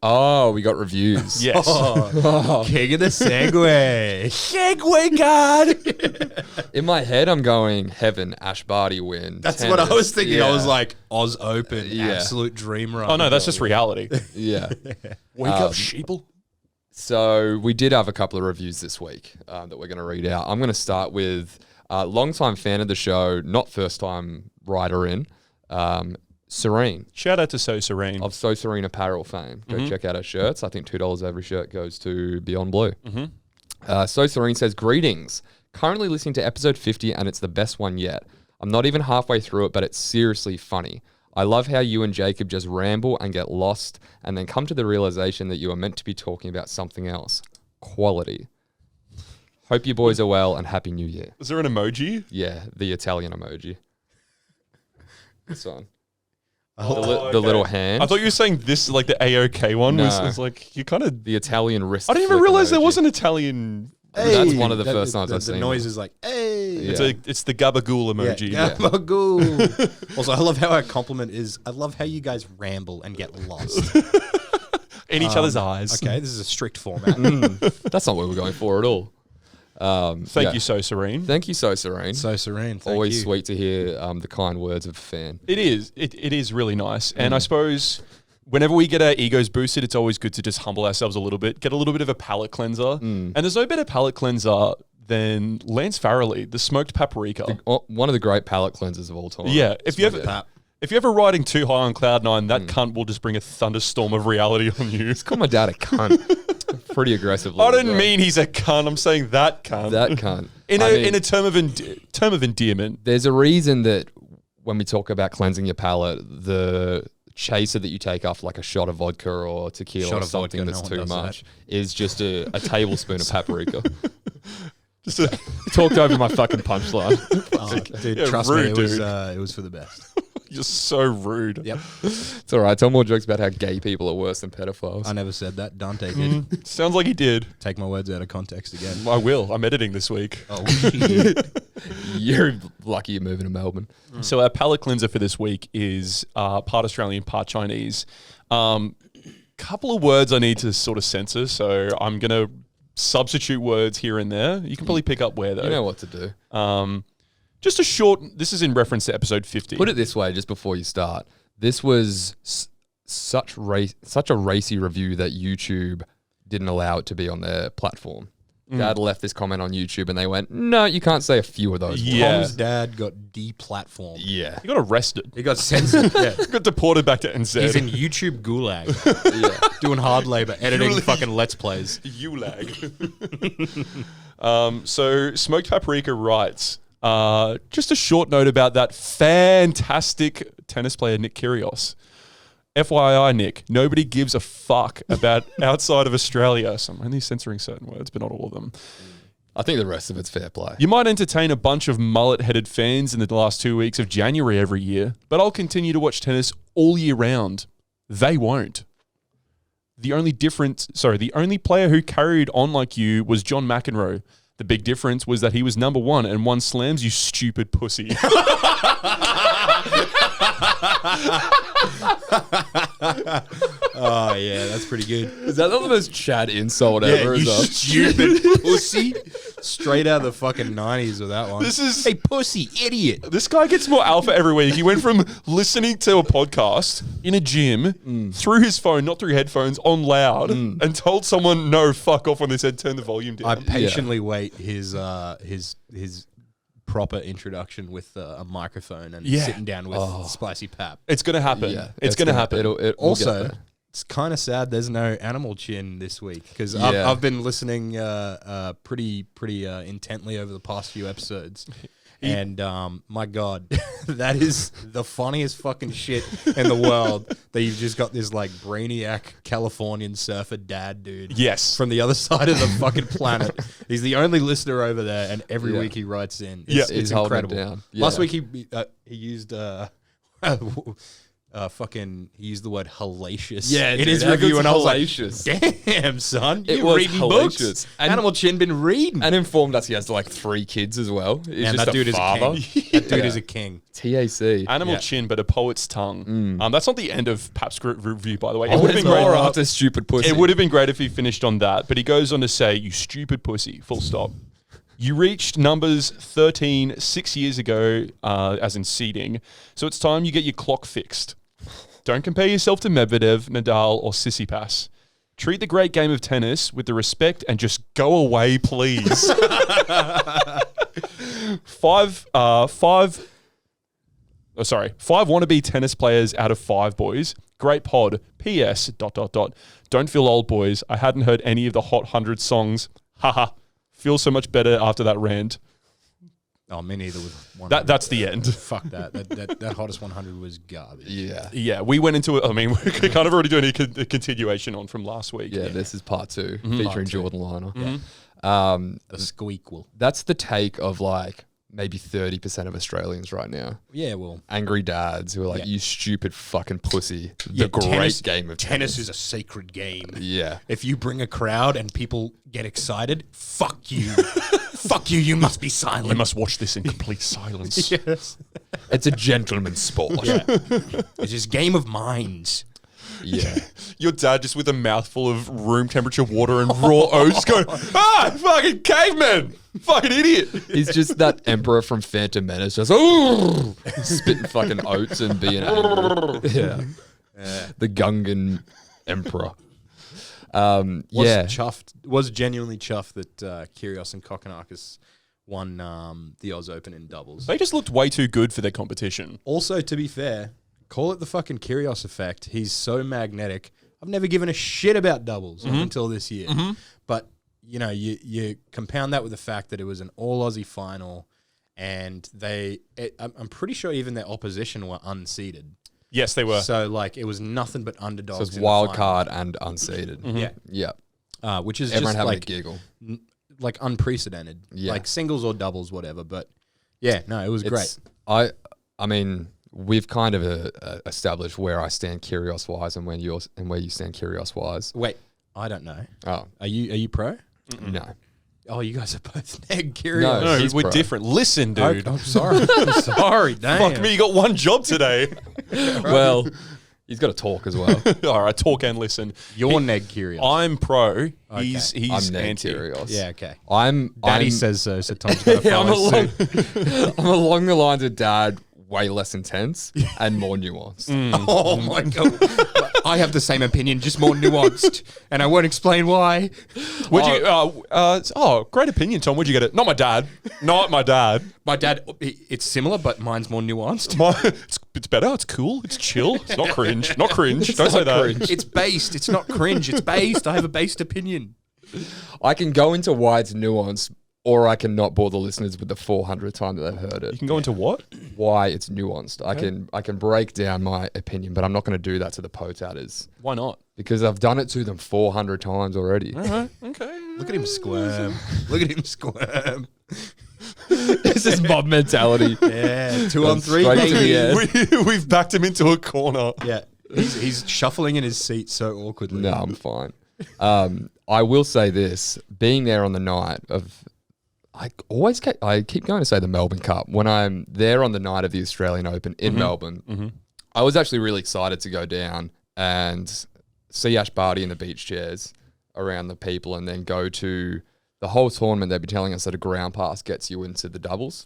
Oh, we got reviews. Yes. King of the Segway. Segway God. In my head, I'm going heaven, Ash Barty win. That's what I was thinking. I was Yeah. like, Oz Open, Yeah. absolute dream run. Oh, no, that's just reality. Yeah. Wake up, sheeple. So we did have a couple of reviews this week that we're going to read out. I'm going to start with a longtime fan of the show, not first time writer in, Serene. Shout out to So Serene. Of So Serene apparel fame. Go check out her shirts. I think $2 every shirt goes to Beyond Blue. So Serene says, greetings. Currently listening to episode 50 and it's the best one yet. I'm not even halfway through it, but it's seriously funny. I love how you and Jacob just ramble and get lost and then come to the realization that you are meant to be talking about something else. Quality. Hope you boys are well and Happy New Year. Is there an emoji? Yeah, the Italian emoji. This one. Oh, the little hand. I thought you were saying this, like the AOK one. No. Was like, you kind of... The Italian wrist. I didn't even flick realize there emoji. was an Italian... That's one of the first times I've seen The noise is like, hey. Yeah. It's the gabagool emoji. Yeah, gabagool. Also, I love how our compliment is, I love how you guys ramble and get lost. In each other's eyes. Okay, this is a strict format. That's not what we're going for at all. Thank you, So Serene. Thank you, So Serene. So serene. Thank Always you. sweet to hear the kind words of a fan. It is. It is really nice. And I suppose whenever we get our egos boosted, it's always good to just humble ourselves a little bit, get a little bit of a palate cleanser. And there's no better palate cleanser than Lance Farrelly, the smoked paprika. One of the great palate cleansers of all time. Yeah. If you're ever riding too high on cloud nine, that cunt will just bring a thunderstorm of reality on you. Call my dad a cunt. Pretty aggressively. I didn't mean he's a cunt. I'm saying that cunt. that cunt. In I mean, a term of endearment. there's a reason that when we talk about cleansing your palate, the chaser that you take after like a shot of vodka or tequila Shot or of something vodka, that's no one too does much is just a tablespoon of paprika. Just a, Talked over my fucking punchline. Dude, Yeah, trust rude, me, dude. it was for the best. you're so rude. Yep. It's all right. Tell more jokes about how gay people are worse than pedophiles. I never said that. Dante did. Sounds like he did. Take my words out of context again. I will. I'm editing this week. Oh, shit. You're lucky you're moving to Melbourne. So our palate cleanser for this week is part Australian, part Chinese. Couple of words I need to sort of censor, so I'm going to substitute words here and there. You can probably pick up where, though. You know what to do. Just a short... This is in reference to episode 50. Put it this way, just before you start. This was such a racy review that YouTube didn't allow it to be on their platform. Dad left this comment on YouTube and they went, no, you can't say a few of those words. Yeah. Tom's dad got deplatformed. Yeah. He got arrested. He got censored. Yeah. Got deported back to NZ. He's in YouTube gulag. Doing hard labor, editing fucking Let's Plays. ULAG. So Smoked Paprika writes, just a short note about that fantastic tennis player, Nick Kyrgios. FYI, Nick, nobody gives a fuck about outside of Australia. So I'm only censoring certain words, but not all of them. I think the rest of it's fair play. You might entertain a bunch of mullet-headed fans in the last 2 weeks of January every year, but I'll continue to watch tennis all year round. They won't. The only player who carried on like you was John McEnroe. The big difference was that he was number one and won slams, you stupid pussy. Oh, yeah, that's pretty good. Is that not the most Chad insult ever? you is stupid pussy. Straight out of the fucking 90s with that one. This is... Hey, pussy, idiot. This guy gets more alpha every week. He went from listening to a podcast in a gym through his phone, not through headphones, on loud, and told someone, no, fuck off when they said turn the volume down. I patiently wait his proper introduction with a microphone and sitting down with spicy pap. It's going to happen. Yeah, it's going to happen. We'll get Also, there. it's kind of sad there's no Animal Chin this week because Yeah. I've been listening pretty intently over the past few episodes. And my God, that is the funniest fucking shit in the world that you've just got this like brainiac Californian surfer dad dude. Yes. From the other side of the fucking planet. He's the only listener over there, and every Yeah. week he writes in. Yeah. It's He's holding it incredible. down. Last Yeah. week he used he used the word hellacious in dude, his how review, good's and I was hellacious? like, damn, son, It you was reading hellacious. books. And- Animal Chin been reading. And informed us he has like 3 kids as well. He's And just that dude is a father. king. That dude is a king. TAC. Animal chin, but a poet's tongue. That's not the end of Pap's review, by the way. It Oh, would have there's been great. more after stupid pussy. It would have been great if he finished on that, but he goes on to say, you stupid pussy, full stop. You reached numbers 13 6 years ago, as in seeding, so it's time you get your clock fixed. Don't compare yourself to Medvedev, Nadal, or Tsitsipas. Treat the great game of tennis with the respect and just go away, please. Five wannabe tennis players out of 5 boys. Great pod. P.S. ... Don't feel old, boys. I hadn't heard any of the Hot 100 songs. Haha. Feel so much better after that rant. Oh, me neither with 100. That's the end. Fuck that. That hottest 100 was garbage. Yeah. Yeah, we went into it. I mean, we're kind of already doing a continuation on from last week. Yeah, this is part 2, featuring Part 2. Jordan Liner. The squeakquel. That's the take of like maybe 30% of Australians right now. Yeah, well. Angry dads who are like, Yeah. you stupid fucking pussy. Yeah, The great game of tennis is a sacred game. Yeah. If you bring a crowd and people get excited, fuck you. Fuck you, you must be silent. You must watch this in complete silence. Yes. It's a gentleman's sport. Yeah. It's just game of minds. Yeah. Your dad just with a mouthful of room temperature water and raw oats going, fucking caveman! Fucking idiot! He's just that emperor from Phantom Menace, just ooh, spitting fucking oats and being angry. Yeah. The Gungan emperor. Was genuinely chuffed that Kyrgios and Kokkinakis won the Oz Open in doubles. They just looked way too good for their competition. Also, to be fair, call it the fucking Kyrgios effect. He's so magnetic. I've never given a shit about doubles up until this year. But, you know, you compound that with the fact that it was an all-Aussie final and I'm pretty sure even their opposition were unseeded. Yes, they were. So, like, it was nothing but underdogs. So it's in the wild final. card and unseeded. Yeah. Yeah. Which is Everyone just having like a giggle. like unprecedented. Yeah. Like singles or doubles, whatever. But yeah, no, it was great. I mean, we've kind of established where I stand Kyrgios wise and where you stand Kyrgios wise. Wait, I don't know. Oh, Are you pro? no. Oh, you guys are both neg Kyrgios. No. No, He's we're pro. different. Listen, dude. I'm sorry. I'm sorry. Damn. Fuck me, you got one job today. Well, he's got to talk as well. All right, talk and listen. You're neg Kyrgios. I'm pro. He's I'm Ned anti. Kyrgios. Yeah, okay. I'm Daddy says so, so Tom's got to Yeah, follow suit. I'm along the lines of dad, way less intense and more nuanced. Oh my God. I have the same opinion, just more nuanced, and I won't explain why. Would you? Great opinion, Tom. Where'd you get it? Not my dad. Not my dad. My dad, it's similar, but mine's more nuanced. It's better. It's cool. It's chill. It's not cringe. Not cringe. Don't say that. It's based. It's not cringe. It's based. I have a based opinion. I can go into why it's nuanced, or I can not bore the listeners with the 400 time that they've heard it. You can go into what? Why it's nuanced. I can break down my opinion, but I'm not going to do that to the potaters Why not? because I've done it to them 400 times already. All right. Okay. Look at him squirm. Look at him squirm. This is mob mentality. Yeah, 2 on 3. Straight to the end. We've backed him into a corner. Yeah, he's shuffling in his seat so awkwardly. No, I'm fine. I will say this: being there on the night of, I keep going to say the Melbourne Cup. When I'm there on the night of the Australian Open in Melbourne, I was actually really excited to go down and see Ash Barty in the beach chairs around the people, and then go to the whole tournament. They'd be telling us that a ground pass gets you into the doubles.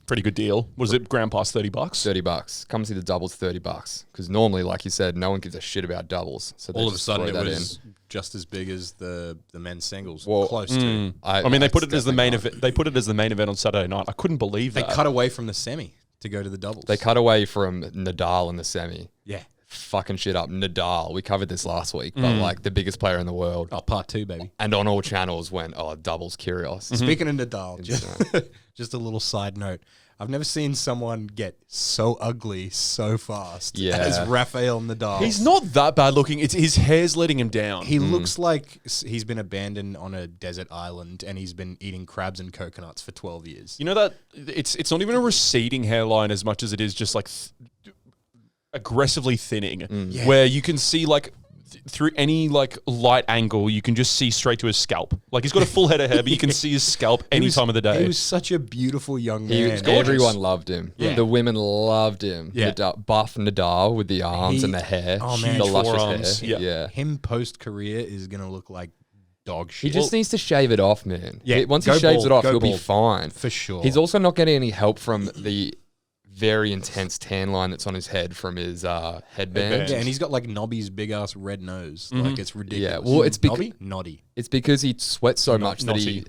Pretty good deal. Was it ground pass $30? $30. Come see the doubles, $30. Because normally, like you said, no one gives a shit about doubles. So they All of a just sudden, throw it that was just as big as the men's singles. Well, Close to. I mean, they put it as the main event. event. They put it as the main event on Saturday night. I couldn't believe They that. cut away from the semi to go to the doubles. They cut away from Nadal in the semi. Yeah. Fucking shit up. Nadal, we covered this last week, but like the biggest player in the world. Oh, part 2, baby. And on all channels went, doubles Kyrgios. Speaking of Nadal, just a little side note. I've never seen someone get so ugly so fast Yeah. as Rafael Nadal. He's not that bad looking. It's his hair's letting him down. He looks like he's been abandoned on a desert island and he's been eating crabs and coconuts for 12 years. You know that it's not even a receding hairline as much as it is just like aggressively thinning, where you can see like through any like light angle, you can just see straight to his scalp. Like he's got a full head of hair, but you can see his scalp any time of the day. He was such a beautiful young He man. was everyone loved him. Yeah. The women loved him. Yeah. Buff Nadal with the arms and the hair. Oh, man. The Huge luscious forearms. hair. Yeah. Yeah. Him post-career is going to look like dog He shit. just needs to shave it off, man. Yeah, Once go he shaves bald, it off, go he'll be bald. fine. For sure. He's also not getting any help from the very intense tan line that's on his head from his headband. Yeah, and he's got like Nobby's big ass red nose. Like it's ridiculous. Yeah, well, it's because Noddy. it's because he sweats so much that naughty.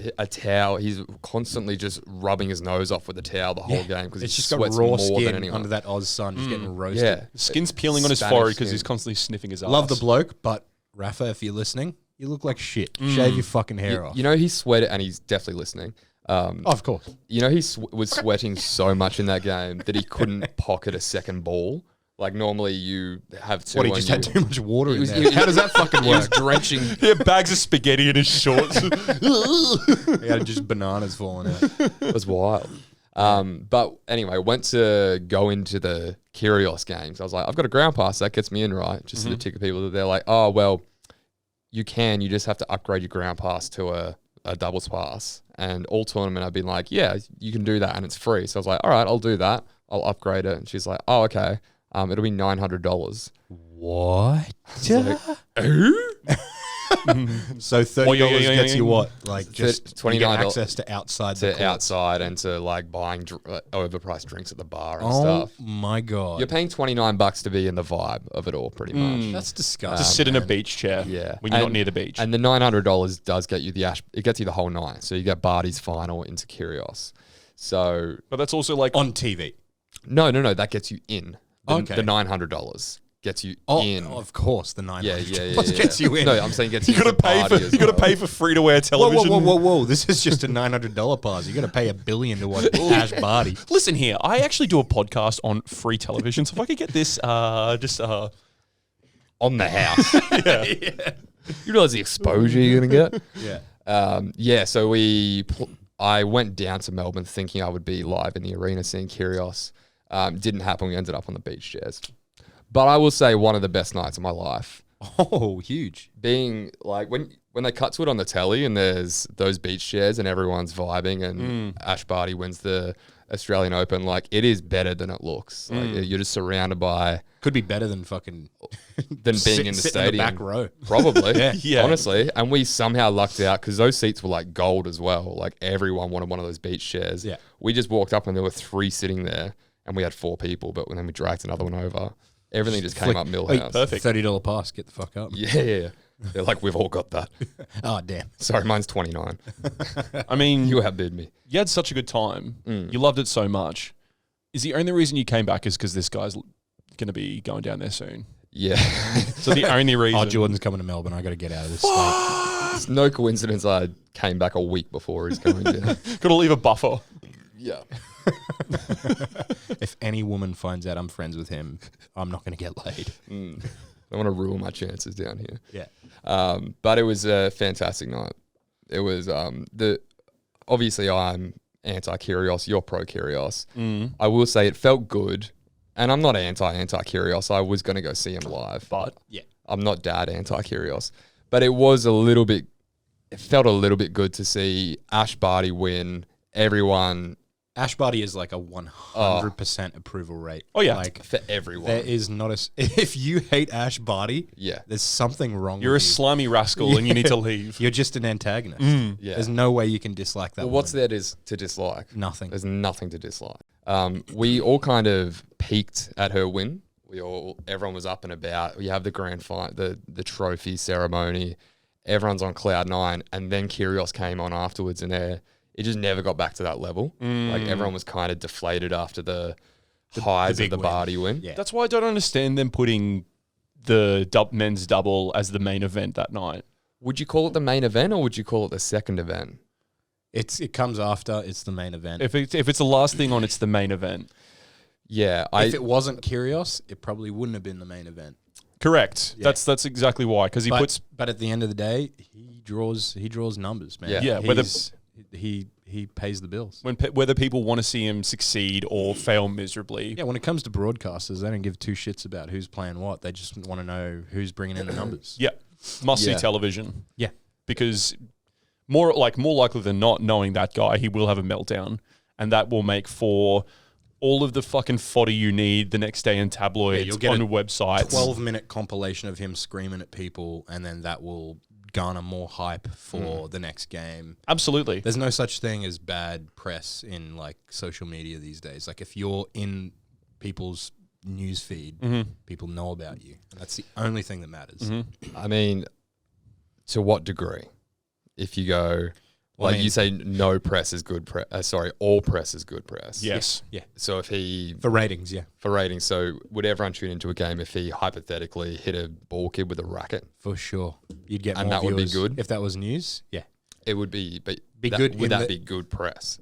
he's constantly just rubbing his nose off with a towel the whole game because It's he just got sweats raw more than skin anyone. under that Oz sun, just getting roasted. Yeah, Skin's peeling on his Spanish forehead because skin. he's constantly sniffing his ass. Love the bloke, but Rafa, if you're listening, you look like shit. Shave your fucking hair off. You know, he sweated, and he's definitely listening. Of course. You know, he was sweating so much in that game that he couldn't pocket a second ball. Like, normally you have two. What, he and just you- had too much water in was- there? How does that fucking He was work? drenching. He had bags of spaghetti in his shorts. He had just bananas falling out. It was wild. But anyway, went to go into the Kyrgios games. I was like, I've got a ground pass. That gets me in, right? Just the ticket people that they're like, oh, well, you just have to upgrade your ground pass to a doubles pass. And all tournament, I've been like, yeah, you can do that and it's free. So I was like, all right, I'll do that. I'll upgrade it. And she's like, oh, okay. It'll be $900. What? Like, So $30 gets you what? Like just just you get $29 access to outside the to courts. outside and to like buying overpriced drinks at the bar and Oh stuff. my god, You're paying $29 to be in the vibe of it all, pretty much. that's disgusting. Just sit in a man. beach chair. Yeah, When you're not near the beach. And the $900 does get you it gets you the whole night. So you get Barty's final into Kyrgios. So But that's also like on TV. no, that gets you in. Okay. The $900 gets you Oh, in. of course, the $900 Yeah. gets you in. No, I'm saying gets you you. gotta into pay for Barty as well. pay for free to wear Whoa, television. whoa! This is just a $900 pass. You got to pay $1 billion to watch Ash Barty. Listen here, I actually do a podcast on free television, so if I could get this on the house. You realize the exposure you're gonna get. Yeah. So I went down to Melbourne thinking I would be live in the arena seeing Kyrgios. Didn't happen. We ended up on the beach chairs. But I will say one of the best nights of my life. Oh, huge. Being like when they cut to it on the telly and there's those beach chairs and everyone's vibing and Ash Barty wins the Australian Open, like it is better than it looks. Like you're just surrounded by Could be better than fucking than being in the sitting stadium. in the back row. Probably. Yeah. Honestly. And we somehow lucked out because those seats were like gold as well. Like everyone wanted one of those beach chairs. Yeah. We just walked up and there were 3 sitting there and we had 4 people, but then we dragged another one over. Everything just came up Millhouse. perfect. $30 pass. Get the fuck up. Yeah. They're like, we've all got that. Oh, damn. Sorry, mine's 29. I mean, You outbid me. you had such a good time. You loved it so much. Is the only reason you came back is because this guy's going to be going down there soon? Yeah. So the only reason. Oh, Jordan's coming to Melbourne. I got to get out of this state. It's no coincidence I came back a week before he's going down. Got to leave a buffer. Yeah. If any woman finds out I'm friends with him, I'm not going to get laid. I want to ruin my chances down here. Yeah. But it was a fantastic night. It was obviously I'm anti-Kyrgios, you're pro-Kyrgios. I will say it felt good, and I'm not anti-Kyrgios. I was going to go see him live, but Yeah. I'm not dad anti-Kyrgios. But it was it felt a little bit good to see Ash Barty win. Everyone Ash Barty is like a 100% approval rate. Oh, yeah. Like, for everyone. there is not a... If you hate Ash Barty, Yeah. there's something wrong You're a with you. slimy rascal and you need to leave. You're just an antagonist. Yeah. There's no way you can dislike that Well, what's woman. there to dislike? Nothing. There's nothing to dislike. We all kind of peaked at her win. Everyone was up and about. We have the grand final, the trophy ceremony. Everyone's on cloud 9, and then Kyrgios came on afterwards, and it just never got back to that level. Like everyone was kind of deflated after the highs big of the win. Barty win. Yeah. That's why I don't understand them putting the men's double as the main event that night. Would you call it the main event, or would you call it the second event? It comes after. It's the main event. If it's the last thing on, it's the main event. Yeah, If it wasn't Kyrgios, it probably wouldn't have been the main event. Correct. Yeah. That's exactly why. Because he puts. But at the end of the day, he draws numbers, man. Yeah. Yeah, whether- he pays the bills. Whether people want to see him succeed or fail miserably. Yeah, when it comes to broadcasters, they don't give 2 shits about who's playing what. They just want to know who's bringing in the numbers. Yeah. Must see Yeah. television. Yeah. Because more likely than not, knowing that guy, he will have a meltdown. And that will make for all of the fucking fodder you need the next day in tabloids, you'll get on a websites. 12-minute compilation of him screaming at people, and then that will garner more hype for the next game. Absolutely. There's no such thing as bad press in like social media these days. Like if you're in people's news feed. People know about you. And that's the only thing that matters. I mean, to what degree? If you go, Well, I like mean- you say, no press is good press. All press is good press. Yes. Yeah. So if he For ratings, yeah. for ratings, so would everyone tune into a game if he hypothetically hit a ball kid with a racket? For sure. You'd get And more that would be viewers good? If that was news, yeah. It would be, but Be that, good Would in that the- be good press?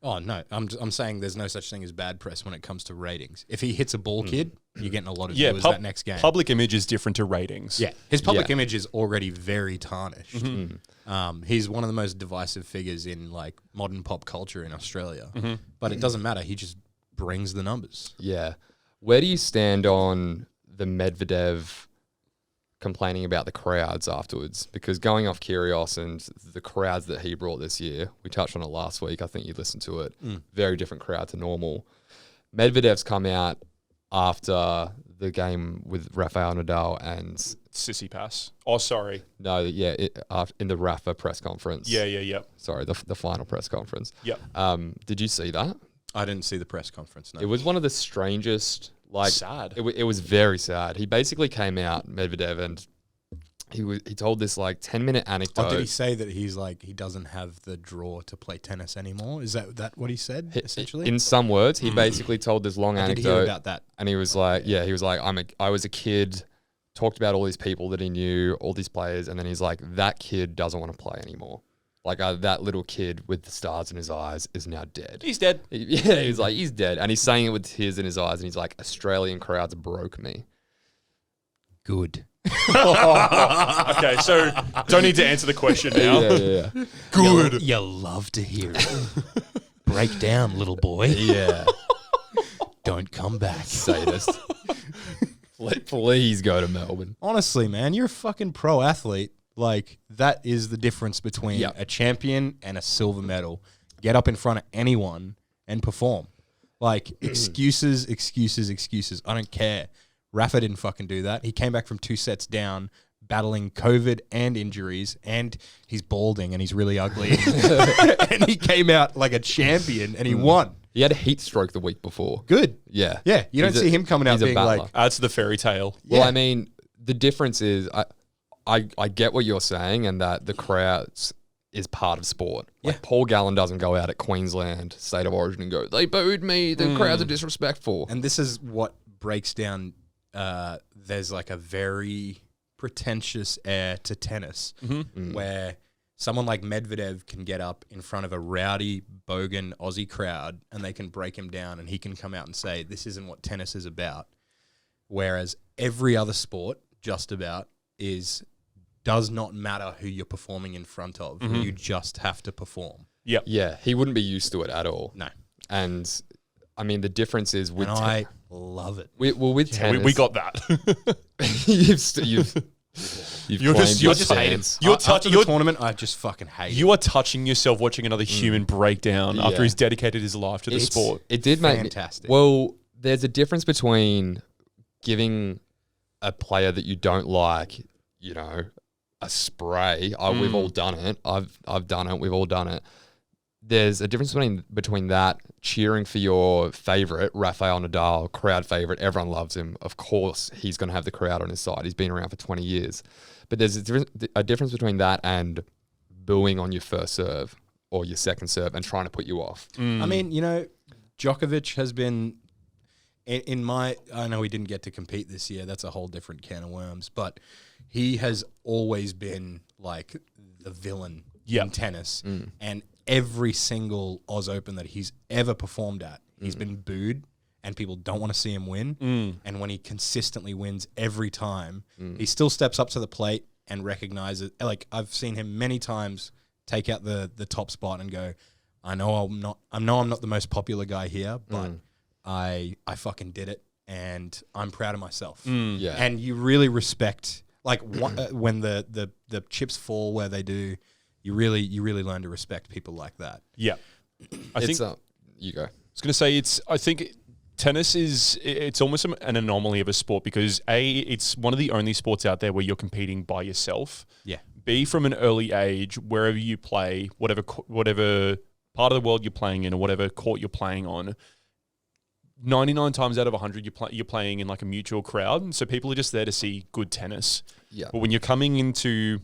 Oh, no. I'm saying there's no such thing as bad press when it comes to ratings. If he hits a ball kid, you're getting a lot of viewers that next game. Public image is different to ratings. Yeah, his public Yeah. image is already very tarnished. He's one of the most divisive figures in like modern pop culture in Australia. But it doesn't matter. He just brings the numbers. Yeah. Where do you stand on the Medvedev complaining about the crowds afterwards? Because going off Kyrgios and the crowds that he brought this year, we touched on it last week. I think you listened to it. Very different crowd to normal. Medvedev's come out after the game with Rafael Nadal and Sissy pass. Oh, sorry. in the Rafa press conference. Yeah. Sorry, the final press conference. Yep. Did you see that? I didn't see the press conference. No. It was one of the strangest. Sad. It was very sad. He basically came out, Medvedev, and he told this 10-minute anecdote. Oh, did he say that he's like he doesn't have the draw to play tennis anymore? Is that what he said essentially? In some words, he basically told this long I did anecdote hear about that. and he was like, I was a kid, talked about all these people that he knew, all these players, and then he's like, that kid doesn't want to play anymore. That little kid with the stars in his eyes is now dead. He's dead. Yeah, he's like, he's dead. And he's saying it with tears in his eyes. And he's like, Australian crowds broke me. Good. Okay, so don't need to answer the question now. Yeah. Good. You love to hear it. Break down, little boy. Yeah. Don't come back. Sadist. Please go to Melbourne. Honestly, man, you're a fucking pro athlete. Like, that is the difference between Yep. a champion and a silver medal. Get up in front of anyone and perform. Like, excuses. I don't care. Rafa didn't fucking do that. He came back from 2 sets down, battling COVID and injuries, and he's balding and he's really ugly. And he came out like a champion and he won. He had a heat stroke the week before. Good. Yeah. Yeah, you don't He's see him coming out he's a being battler. like, Adds to the fairy tale. Well, Yeah. I mean, the difference is I get what you're saying and that the crowds is part of sport. Like Paul Gallen doesn't go out at Queensland State of Origin and go, they booed me, the crowds are disrespectful. and this is what breaks down. There's like a very pretentious air to tennis where someone like Medvedev can get up in front of a rowdy, bogan Aussie crowd and they can break him down and he can come out and say, this isn't what tennis is about. Whereas every other sport, just about, does not matter who you're performing in front of. You just have to perform. Yep. Yeah, he wouldn't be used to it at all. No. And I mean, the difference is with And I love it. with tennis, We got that. you've You're claimed just- your you're just hating. stance. After the tournament, I just fucking hate it. You are touching yourself watching another human break down after Yeah. he's dedicated his life to the sport. It did make fantastic. Well, there's a difference between giving a player that you don't like, a spray. We've all done it. I've done it. We've all done it. There's a difference between that, cheering for your favorite, Rafael Nadal, crowd favorite. Everyone loves him. Of course, he's going to have the crowd on his side. He's been around for 20 years. But there's a difference between that and booing on your first serve or your second serve and trying to put you off. I mean, Djokovic has been I know he didn't get to compete this year. That's a whole different can of worms. But he has always been like the villain in tennis. And every single Oz Open that he's ever performed at, he's been booed and people don't want to see him win. And when he consistently wins every time, he still steps up to the plate and recognizes. Like, I've seen him many times take out the top spot and go, I know I'm not the most popular guy here, but I fucking did it and I'm proud of myself. Yeah. And you really respect, like, when the chips fall where they do, you really learn to respect people like that. Yeah. I think you go. I was going to say I think tennis it's almost an anomaly of a sport because it's one of the only sports out there where you're competing by yourself. Yeah. B, from an early age, wherever you play, whatever part of the world you're playing in or whatever court you're playing on, 99 times out of 100, you're playing in like a mutual crowd. So people are just there to see good tennis. Yeah. But when you're coming into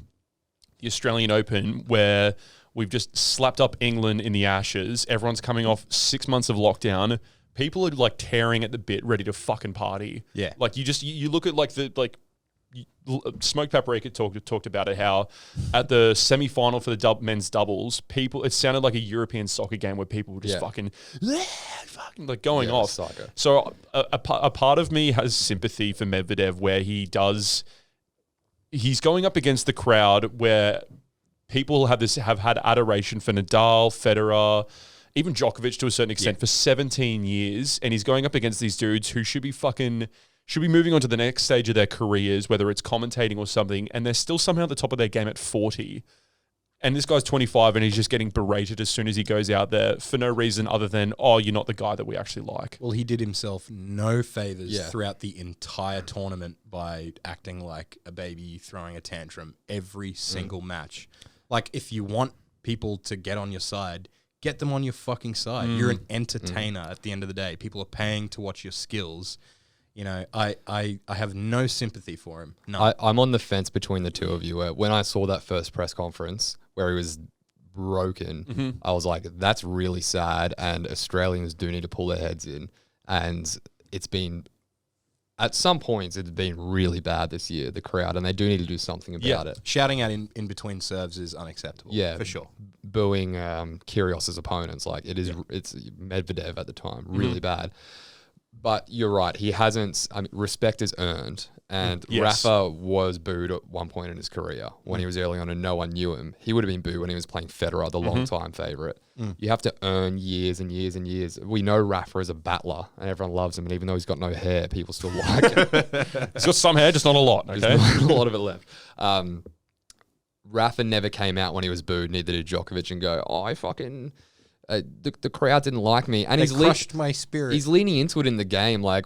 the Australian Open, where we've just slapped up England in the Ashes, everyone's coming off 6 months of lockdown. People are like tearing at the bit, ready to fucking party. Yeah. Like you look at like Smoke Paprika talked about it, how at the semi-final for the men's doubles, it sounded like a European soccer game where people were just fucking like going off. Psycho. So a part of me has sympathy for Medvedev, where he's going up against the crowd where people have had adoration for Nadal, Federer, even Djokovic to a certain extent for 17 years, and he's going up against these dudes who should be moving on to the next stage of their careers, whether it's commentating or something, and they're still somehow at the top of their game at 40. And this guy's 25 and he's just getting berated as soon as he goes out there for no reason other than, oh, you're not the guy that we actually like. Well, he did himself no favors Yeah. throughout the entire tournament by acting like a baby, throwing a tantrum every single match. Like, if you want people to get on your side, get them on your fucking side. You're an entertainer at the end of the day. People are paying to watch your skills. You know, I have no sympathy for him. No. I'm on the fence between the two of you. When I saw that first press conference where he was broken, I was like, that's really sad, and Australians do need to pull their heads in. And it's been, at some points, it's been really bad this year, the crowd, and they do need to do something about it. Shouting out in between serves is unacceptable. Yeah, for sure. Booing Kyrgios's opponents, like it's Medvedev at the time, really bad. But you're right, he hasn't. I mean, respect is earned, and Rafa was booed at one point in his career when he was early on and no one knew him. He would have been booed when he was playing Federer, the long-time favourite. You have to earn years and years and years. We know Rafa is a battler, and everyone loves him. And even though he's got no hair, people still like him. He's got some hair, just not a lot. Okay, There's not a lot of it left. Rafa never came out when he was booed. Neither did Djokovic, and go, "Oh, I fucking." The crowd didn't like me, and They crushed my spirit. He's leaning into it in the game. Like,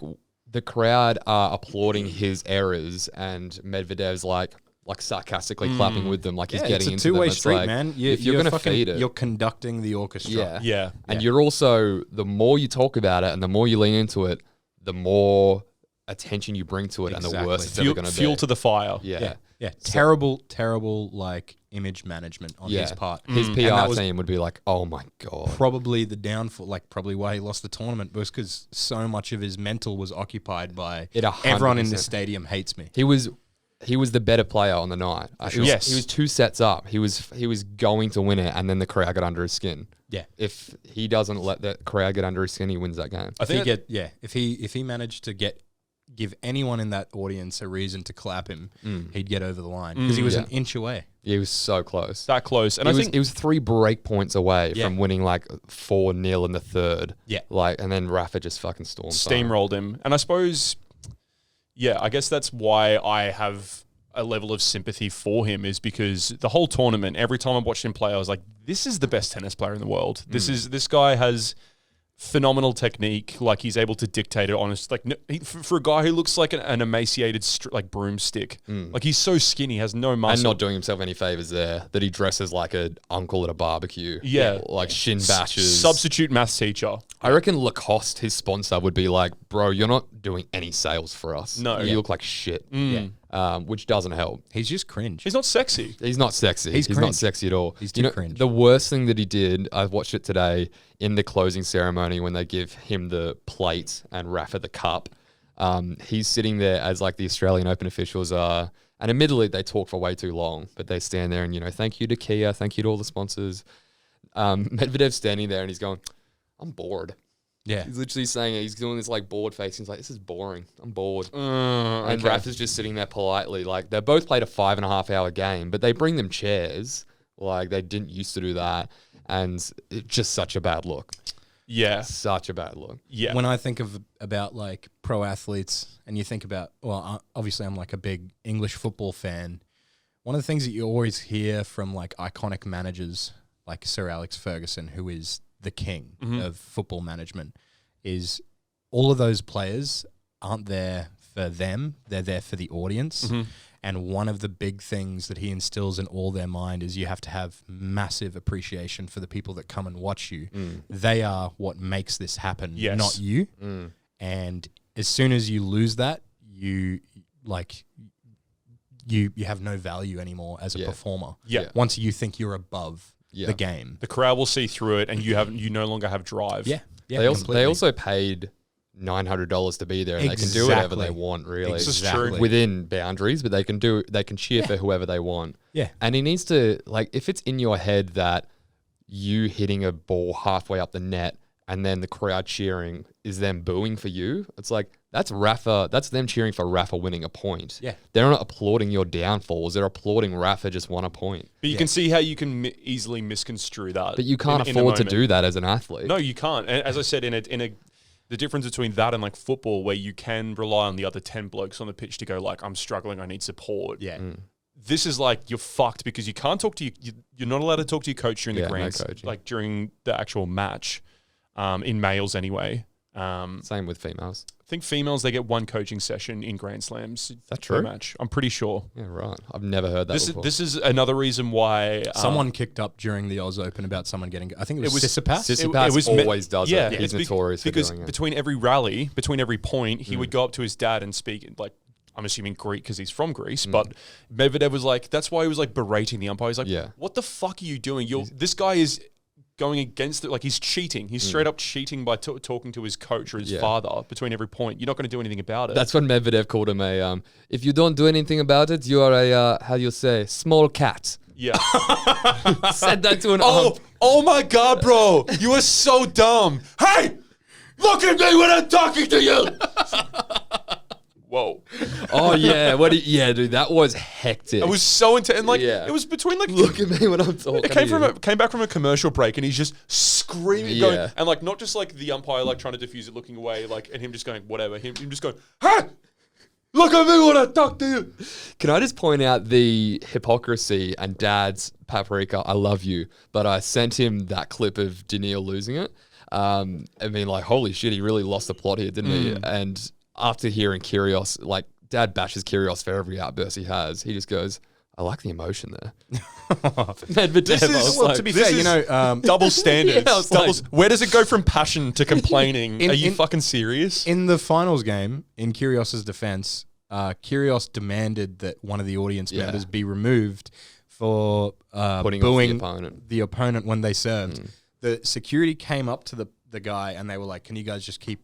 the crowd are applauding his errors, and Medvedev's like sarcastically clapping with them, like he's getting into it's a two-way them. street, like, man. if you're going to feed it, you're conducting the orchestra. yeah. And you're also, the more you talk about it and the more you lean into it, the more attention you bring to it, and the worse it's ever going to be. Fuel to the fire. Yeah. Terrible, like, image management on his part. His And that PR was team would be like, oh my God. probably the downfall, like probably why he lost the tournament, was because so much of his mental was occupied by It everyone in the 100%. stadium hates me. He was the better player on the night. He was 2 sets up. He was going to win it, and then the crowd got under his skin. Yeah. If he doesn't let the crowd get under his skin, he wins that game. If he managed to give anyone in that audience a reason to clap him, he'd get over the line because he was an inch away. Yeah, he was so close. That close. And He was 3 break points away from winning like 4-0 in the third. Yeah. And then Rafa just fucking steamrolled him. And I suppose, I guess that's why I have a level of sympathy for him, is because the whole tournament, every time I watched him play, I was like, this is the best tennis player in the world. This guy has phenomenal technique. Like, he's able to dictate it honest. Like, for a guy who looks like an emaciated like broomstick, like, he's so skinny, has no muscle, and not doing himself any favors there. That he dresses like an uncle at a barbecue. Like shin bashes. Substitute maths teacher. I reckon Lacoste, his sponsor, would be like, bro, you're not doing any sales for us. No. You look like shit. Which doesn't help. He's just cringe. He's not sexy. He's not sexy. He's not cringe. sexy at all. He's too cringe. The worst thing that he did, I watched it today in the closing ceremony when they give him the plate and Rafa the cup. He's sitting there as like the Australian Open officials are, and admittedly they talk for way too long, but they stand there and, thank you to Kia, thank you to all the sponsors. Medvedev's standing there and he's going, I'm bored. Yeah. He's literally saying it. He's doing this like bored face. He's like, this is boring. I'm bored. And Rafa's just sitting there politely. Like, they both played a 5.5-hour game, but they bring them chairs. Like, they didn't used to do that. And it's just such a bad look. Yeah. Such a bad look. Yeah. When I think about like pro athletes, and you think about, obviously I'm like a big English football fan. One of the things that you always hear from like iconic managers like Sir Alex Ferguson, who is the king of football management, is all of those players aren't there for them. They're there for the audience. And one of the big things that he instills in all their mind is you have to have massive appreciation for the people that come and watch you. They are what makes this happen, not you. and as soon as you lose that, you have no value anymore as a performer. Yeah. Once you think you're above Yeah. the game. The crowd will see through it, and you no longer have drive. Yeah. Yeah. They completely. also paid $900 to be there, and they can do whatever they Exactly. want, really. This is true. Within boundaries, but they can cheer for whoever they want. Yeah. And he needs to, like, if it's in your head that you hitting a ball halfway up the net and then the crowd cheering is them booing for you, it's like, that's them cheering for Rafa winning a point. Yeah. They're not applauding your downfalls. They're applauding Rafa just won a point. But you can see how you can easily misconstrue that. But you can't in the afford to moment. do that as an athlete. No, you can't. And as I said, the difference between that and like football, where you can rely on the other 10 blokes on the pitch to go like, I'm struggling, I need support. Yeah. This is like, you're fucked because you can't talk to you're not allowed to talk to your coach during the Yeah, no grand, coaching. like during the actual match, in males anyway. Same with females. I think females, they get one coaching session in Grand Slams. Is that per true? match. I'm pretty sure. Yeah, right. I've never heard that before. This is another reason why Someone kicked up during the Oz Open about someone getting. I think it was Tsitsipas. Tsitsipas always does yeah, it. He's it's notorious for because doing it. between every rally, between every point, he would go up to his dad and speak like, I'm assuming Greek because he's from Greece, but Medvedev was like, that's why he was like berating the umpire. He's like, Yeah. what the fuck are you doing? This guy is going against it. Like, he's cheating. He's straight up cheating by talking to his coach or his father between every point. You're not going to do anything about it. That's when Medvedev called him a, if you don't do anything about it, you are a, how do you say, small cat. yeah. Said that to an Oh my God, bro. You are so dumb. Hey, look at me when I'm talking to you. Whoa. Oh, yeah. Dude, that was hectic. It was so intense. And like, Yeah. it was between like, Look at me when I'm talking it came to you. came back from a commercial break, and he's just screaming, Yeah. going, and like not just like the umpire like trying to diffuse it, looking away, like, and him just going whatever. Him just going, hey, look at me when I talk to you. Can I just point out the hypocrisy and Dad's paprika? I love you, but I sent him that clip of Daniil losing it. I mean, like, holy shit, he really lost the plot here, didn't he? And after hearing Kyrgios, like, Dad bashes Kyrgios for every outburst he has. He just goes, I like the emotion there. Medvedev, I was Well, like, to be fair, Double standards. Yeah, I was like- Where does it go from passion to complaining? In- Are you in- fucking serious? in the finals game, in Kyrgios' defense, Kyrgios demanded that one of the audience members be removed for Putting off the booing opponent. the opponent when they served. The security came up to the guy and they were like, "Can you guys just keep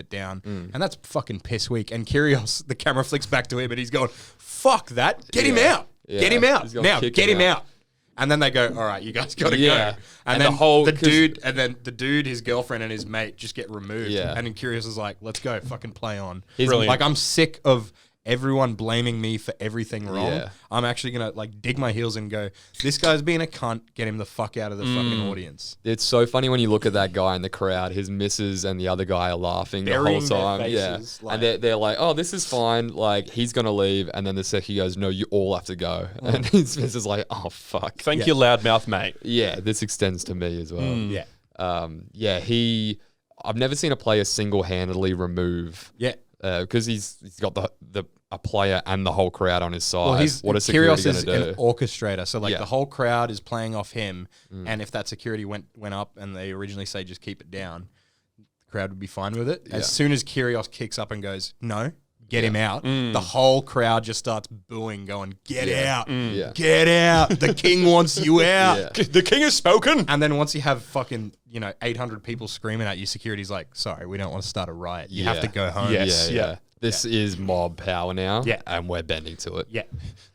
it down?" And that's fucking piss weak. And Kyrgios, the camera flicks back to him and he's going, "Fuck that! Get him out! Yeah. Get him out He's gonna now! kick Get him him out." out!" And then they go, "All right, you guys got to Yeah. go." And then the whole- the 'cause- dude, his girlfriend and his mate just get removed. Yeah. And then Kyrgios is like, "Let's go, fucking play on." Brilliant. Like, I'm sick of everyone blaming me for everything wrong. Yeah. I'm actually gonna like dig my heels and go, "This guy's being a cunt. Get him the fuck out of the fucking audience." It's so funny when you look at that guy in the crowd. His missus and the other guy are laughing the whole Burying their time. faces, Yeah, like- and they're like, "Oh, this is fine. Like, he's gonna leave." And then the second he goes, "No, you all have to go." And his missus is like, "Oh fuck." Thank you, loudmouth mate. Yeah, this extends to me as well. Yeah. I've never seen a player single-handedly remove. Yeah. Because he's got a player and the whole crowd on his side. Well, What a security Kyrgios going is to do? an orchestrator, so like Yeah. the whole crowd is playing off him, and if that security went up and they originally say just keep it down, the crowd would be fine with it. Yeah. As soon as Kyrgios kicks up and goes, "No, get him out," the whole crowd just starts booing, going, "Get out, Yeah. get out! The king wants you out." Yeah. The king has spoken. And then once you have fucking 800 people screaming at you, security's like, "Sorry, we don't want to start a riot. You have Yeah. to go home." Yes. Yeah. yeah. This is mob power now. Yeah. And we're bending to it. Yeah.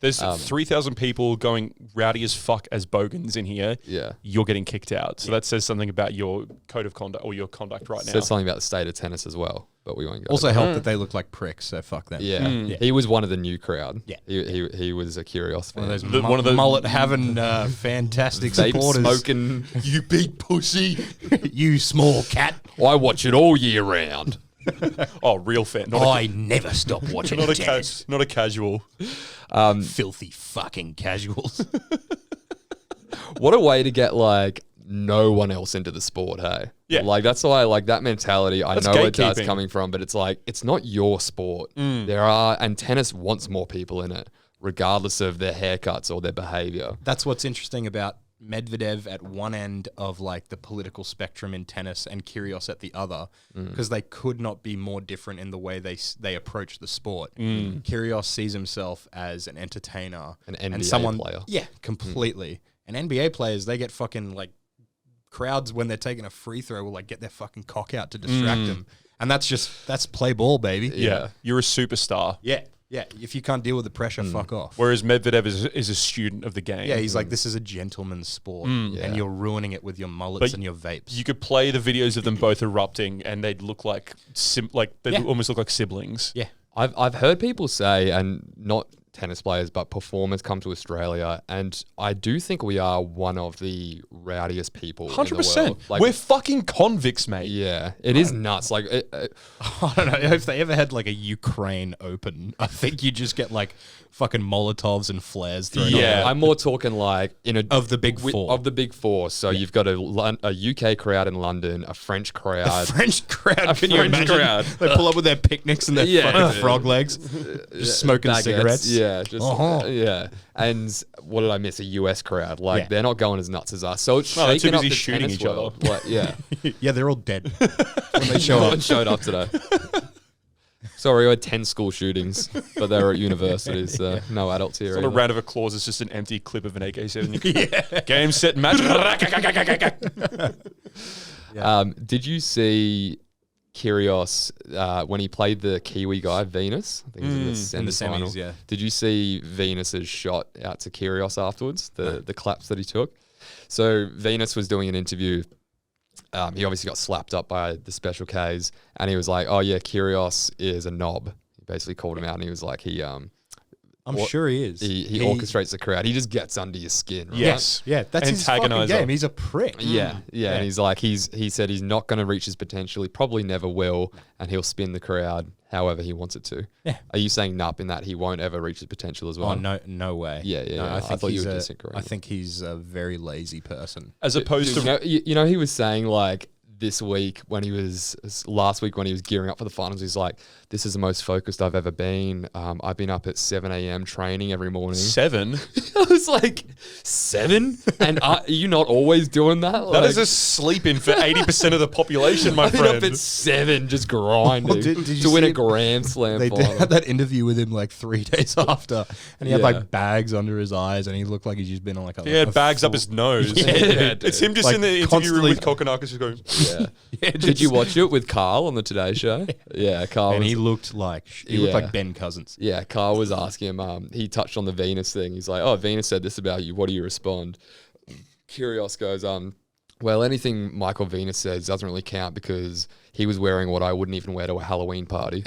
There's 3,000 people going rowdy as fuck as bogans in here. Yeah. You're getting kicked out. So that says something about your code of conduct or your conduct right now. Said something about the state of tennis as well, but we won't go. Also there. helped that they look like pricks, so fuck them. Yeah. Yeah. He was one of the new crowd. Yeah. He was a Kyrgios fan. One of those one of the- mullet having fantastic Vape supporters. smoking. You big pussy. You small cat. I watch it all year round. Oh, real fan. I never stop watching not, tennis. not a casual. Filthy fucking casuals. What a way to get like no one else into the sport, hey? Yeah. Like that's why like that mentality. I That's know where Dad's gatekeeping. coming from, but it's like it's not your sport. And tennis wants more people in it, regardless of their haircuts or their behavior. That's what's interesting about Medvedev at one end of like the political spectrum in tennis and Kyrgios at the other, because they could not be more different in the way they approach the sport. Kyrgios sees himself as an entertainer, An NBA and someone, player. yeah, completely. And NBA players, they get fucking like crowds when they're taking a free throw will like get their fucking cock out to distract them, and that's play ball, baby. Yeah. You're a superstar. Yeah. Yeah, if you can't deal with the pressure, fuck off. Whereas Medvedev is a student of the game. Yeah, he's like, this is this gentleman's sport, and you're ruining it with your mullets But and your vapes. You could play the videos of them both erupting, and they'd look like almost look like siblings. Yeah. I've heard people say, and not tennis players, but performers come to Australia, and I do think we are one of the rowdiest people. 100%. Like, We're fucking convicts, mate. yeah, it is nuts. Like, I don't know if they ever had like a Ukraine Open. I think you just get like fucking Molotovs and flares thrown. Yeah. I'm more talking like Of the big four. Of the big four. So you've got a UK crowd in London, a French crowd. French crowd. A Can you French imagine? crowd. They pull up with their picnics and their Yeah. fucking frog legs, just smoking baguettes, cigarettes. Yeah, just Uh-huh. yeah. And what did I miss? A US crowd. Like Yeah. they're not going as nuts as us. So it's No, they're too shaking up busy the shooting tennis each other. world. Like, yeah, Yeah, they're all dead when they show no up. one showed up today. Sorry, we had 10 school shootings, but they were at universities. So no adults here. It's not a either. round of applause. It's just an empty clip of an AK-7. Game, set, match. Did you see Kyrgios when he played the Kiwi guy, Venus? I think it was in the semis, semi-final. yeah. Did you see Venus's shot out to Kyrgios afterwards? The claps that he took. So Venus was doing an interview. He obviously got slapped up by the Special Ks, and he was like, "Oh yeah, Kyrgios is a knob." He basically called him out, and he was like, I'm sure he is. He orchestrates the crowd. He just gets under your skin. Right? Yes. Yeah, that's his fucking Antagonizer. game. He's a prick. Yeah, and he's like, he said he's not going to reach his potential. He probably never will, and he'll spin the crowd however he wants it to. Yeah. Are you saying nup in that he won't ever reach his potential as well? Oh no way. Yeah, No, I thought you he's would disagree. I think he's a very lazy person. As opposed Dude, to... you know, he was saying like this week when he was last week when he was gearing up for the finals, he's like, "This is the most focused I've ever been. I've been up at 7 a.m. training every morning." 7? I was like, 7? And are you not always doing that? That Like, is a sleep-in for 80% of the population, my I've been up friend. at 7 just grinding Well, did you to win see a Grand Slam They final. had that interview with him like 3 days after, and he had Yeah. like bags under his eyes, and he looked like he's just been on like a He had a bags up full- his nose. Yeah, It's him just Like in the interview room constantly- with Kokonakis just going... Yeah. Yeah, Did you watch it with Carl on the Today Show? Yeah, Carl. And was, he looked like Yeah. Ben Cousins. yeah, Carl was asking him. He touched on the Venus thing. He's like, "Oh, Venus said this about you. What do you respond?" Kyrgios goes, "Well, anything Michael Venus says doesn't really count because he was wearing what I wouldn't even wear to a Halloween party."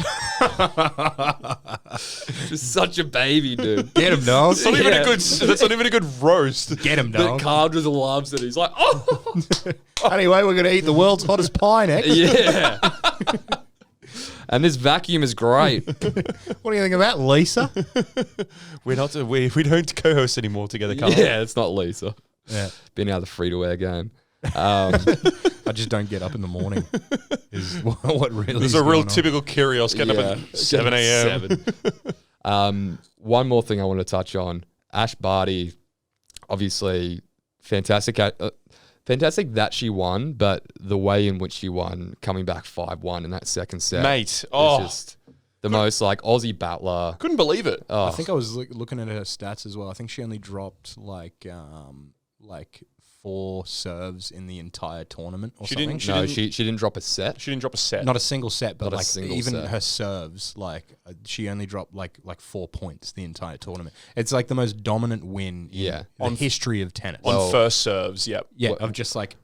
Just such a baby, dude. Get him, dog. That's not even a good roast. Get him, But dog. Carl just loves it. He's like, "Oh, Anyway, we're gonna eat the world's hottest pie next. yeah." And this vacuum is great. What do you think of that, Lisa? We don't co-host anymore together, Carl. Yeah, it's not Lisa. Yeah. Been out of the free-to-wear game. I just don't get up in the morning. Is what really? There's is a real going on. typical Kyrgios getting up at 7 a.m. 7. One more thing I want to touch on. Ash Barty, obviously fantastic. Fantastic that she won, but the way in which she won, coming back 5-1 in that second set, Mate, is oh. just the most like Aussie battler. Couldn't believe it. Oh, I think I was looking at her stats as well. I think she only dropped like 4 serves in the entire tournament or She something. didn't- she didn't drop a set. She didn't drop a set. Not a single set, but Not a like single even set. her serves, like she only dropped like 4 points the entire tournament. It's like the most dominant win Yeah. in the history of tennis. on first serves, yep. Yeah, of just like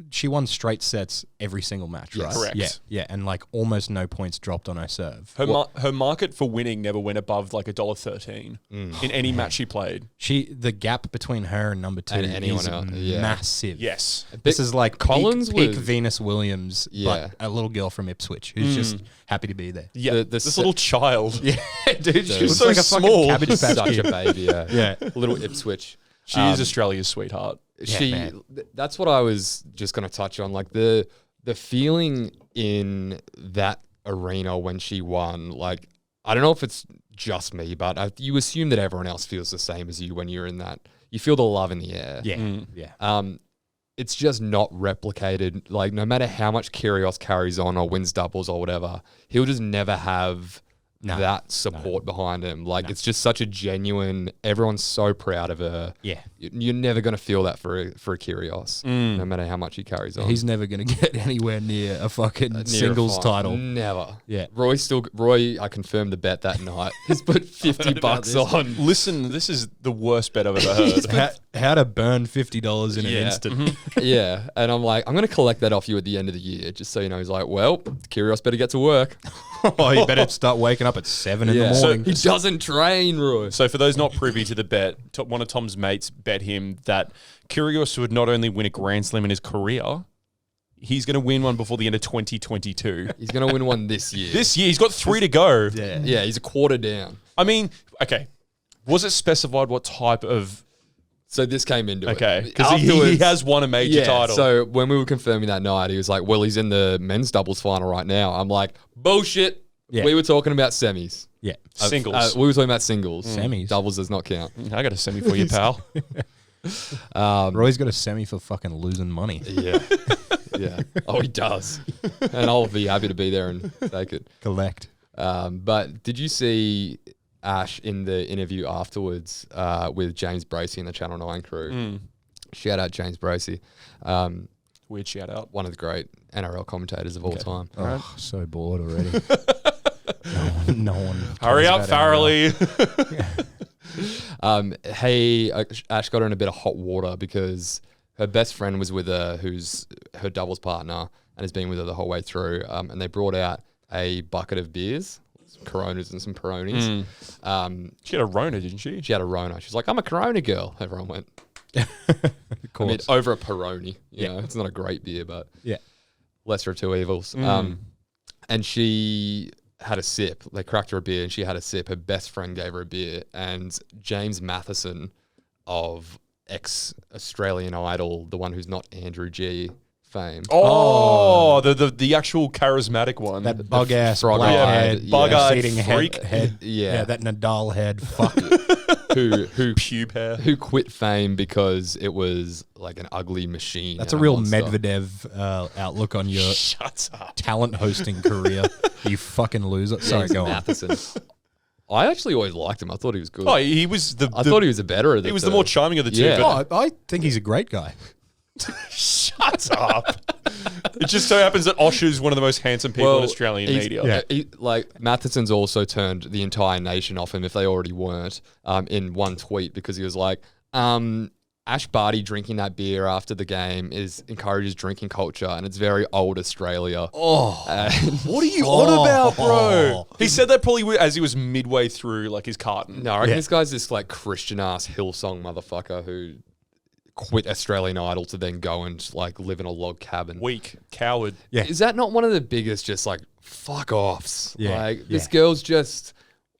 she won straight sets every single match, Yes. right? Correct. Yeah, and like almost no points dropped on her serve. Her market for winning never went above like $1.13 in any match she played. The gap between her and number 2 And anyone is else, yeah. massive. Yes. This is like Collins peak was- Venus Williams, Yeah. but a little girl from Ipswich who's just happy to be there. Yeah. The this se- little child. Yeah, dude, she She's looks so like a fucking small. Cabbage Patch Such Kid. a baby, yeah. Yeah. Little Ipswich. She is Australia's sweetheart. man. That's what I was just going to touch on. Like the feeling in that arena when she won, like, I don't know if it's just me, but you assume that everyone else feels the same as you when you're in you feel the love in the air. Yeah. Yeah. It's just not replicated. Like, no matter how much Kyrgios carries on or wins doubles or whatever, he'll just never have that support behind him. Like, it's just such a genuine, everyone's so proud of her. Yeah. You're never going to feel that for a Kyrgios, no matter how much he carries on. He's never going to get anywhere near a fucking singles title. Never. Yeah. Roy, I confirmed the bet that night. He's put $50 on. Listen, this is the worst bet I've ever heard. How to burn $50 in an instant. Yeah. And I'm like, I'm going to collect that off you at the end of the year, just so you know. He's like, well, Kyrgios better get to work. Oh, you better start waking up at 7 in the morning. He doesn't train, Roy. So for those not privy to the bet, one of Tom's mates bet him that Kyrgios would not only win a Grand Slam in his career, he's going to win one before the end of 2022. He's going to win one this year. This year, he's got 3 to go. Yeah, he's a quarter down. I mean, okay, was it specified what type of... So this came into it. Okay, because he has won a major title. So when we were confirming that night, he was like, well, he's in the men's doubles final right now. I'm like, bullshit. Yeah. We were talking about semis. Yeah. Singles. We were talking about singles. Semis. Doubles does not count. I got a semi for you, pal. Roy's got a semi for fucking losing money. Yeah. Yeah. Oh, he does. And I'll be happy to be there and take it. Collect. But did you see Ash in the interview afterwards with James Bracey in the Channel 9 crew? Shout out James Bracey. Weird shout out. One of the great NRL commentators of all time. Oh, so bored already. no one. Hurry up, Farrelly. Hey, Ash got her in a bit of hot water because her best friend was with her, who's her doubles partner, and has been with her the whole way through. And they brought out a bucket of beers, some Coronas and some Peronis. She had a Rona, didn't she? She had a Rona. She's like, I'm a Corona girl. Everyone went. I mean, over a Peroni. You know, it's not a great beer, but lesser of two evils. And she had a sip. They cracked her a beer and she had a sip. Her best friend gave her a beer. And James Matheson of ex-Australian Idol, the one who's not Andrew G fame. Oh, the actual charismatic one. That bug-ass frog-eyed, black-head, bug-eyed eating freak. head. Yeah. That Nadal head. Fuck. who Pube hair. who quit fame because it was like an ugly machine. That's and a real monster. Medvedev outlook on your Shut up. talent hosting career. You fucking loser. Sorry, James go on. Matheson. I actually always liked him. I thought he was good. Oh, he was I thought he was a better of the He was two. the more charming of the two. Yeah. But I think he's a great guy. shut up. It just so happens that Osher's one of the most handsome people in Australian he's- media. Like Matheson's also turned the entire nation off him if they already weren't in one tweet because he was like, Ash Barty drinking that beer after the game encourages drinking culture and it's very old Australia. What are you on about, bro? He said that probably as he was midway through like his carton. No, I reckon this guy's this like Christian ass Hillsong motherfucker who quit Australian Idol to then go and like live in a log cabin. Weak. Coward. Yeah. Is that not one of the biggest just like fuck offs? Yeah, Like this yeah. girl's just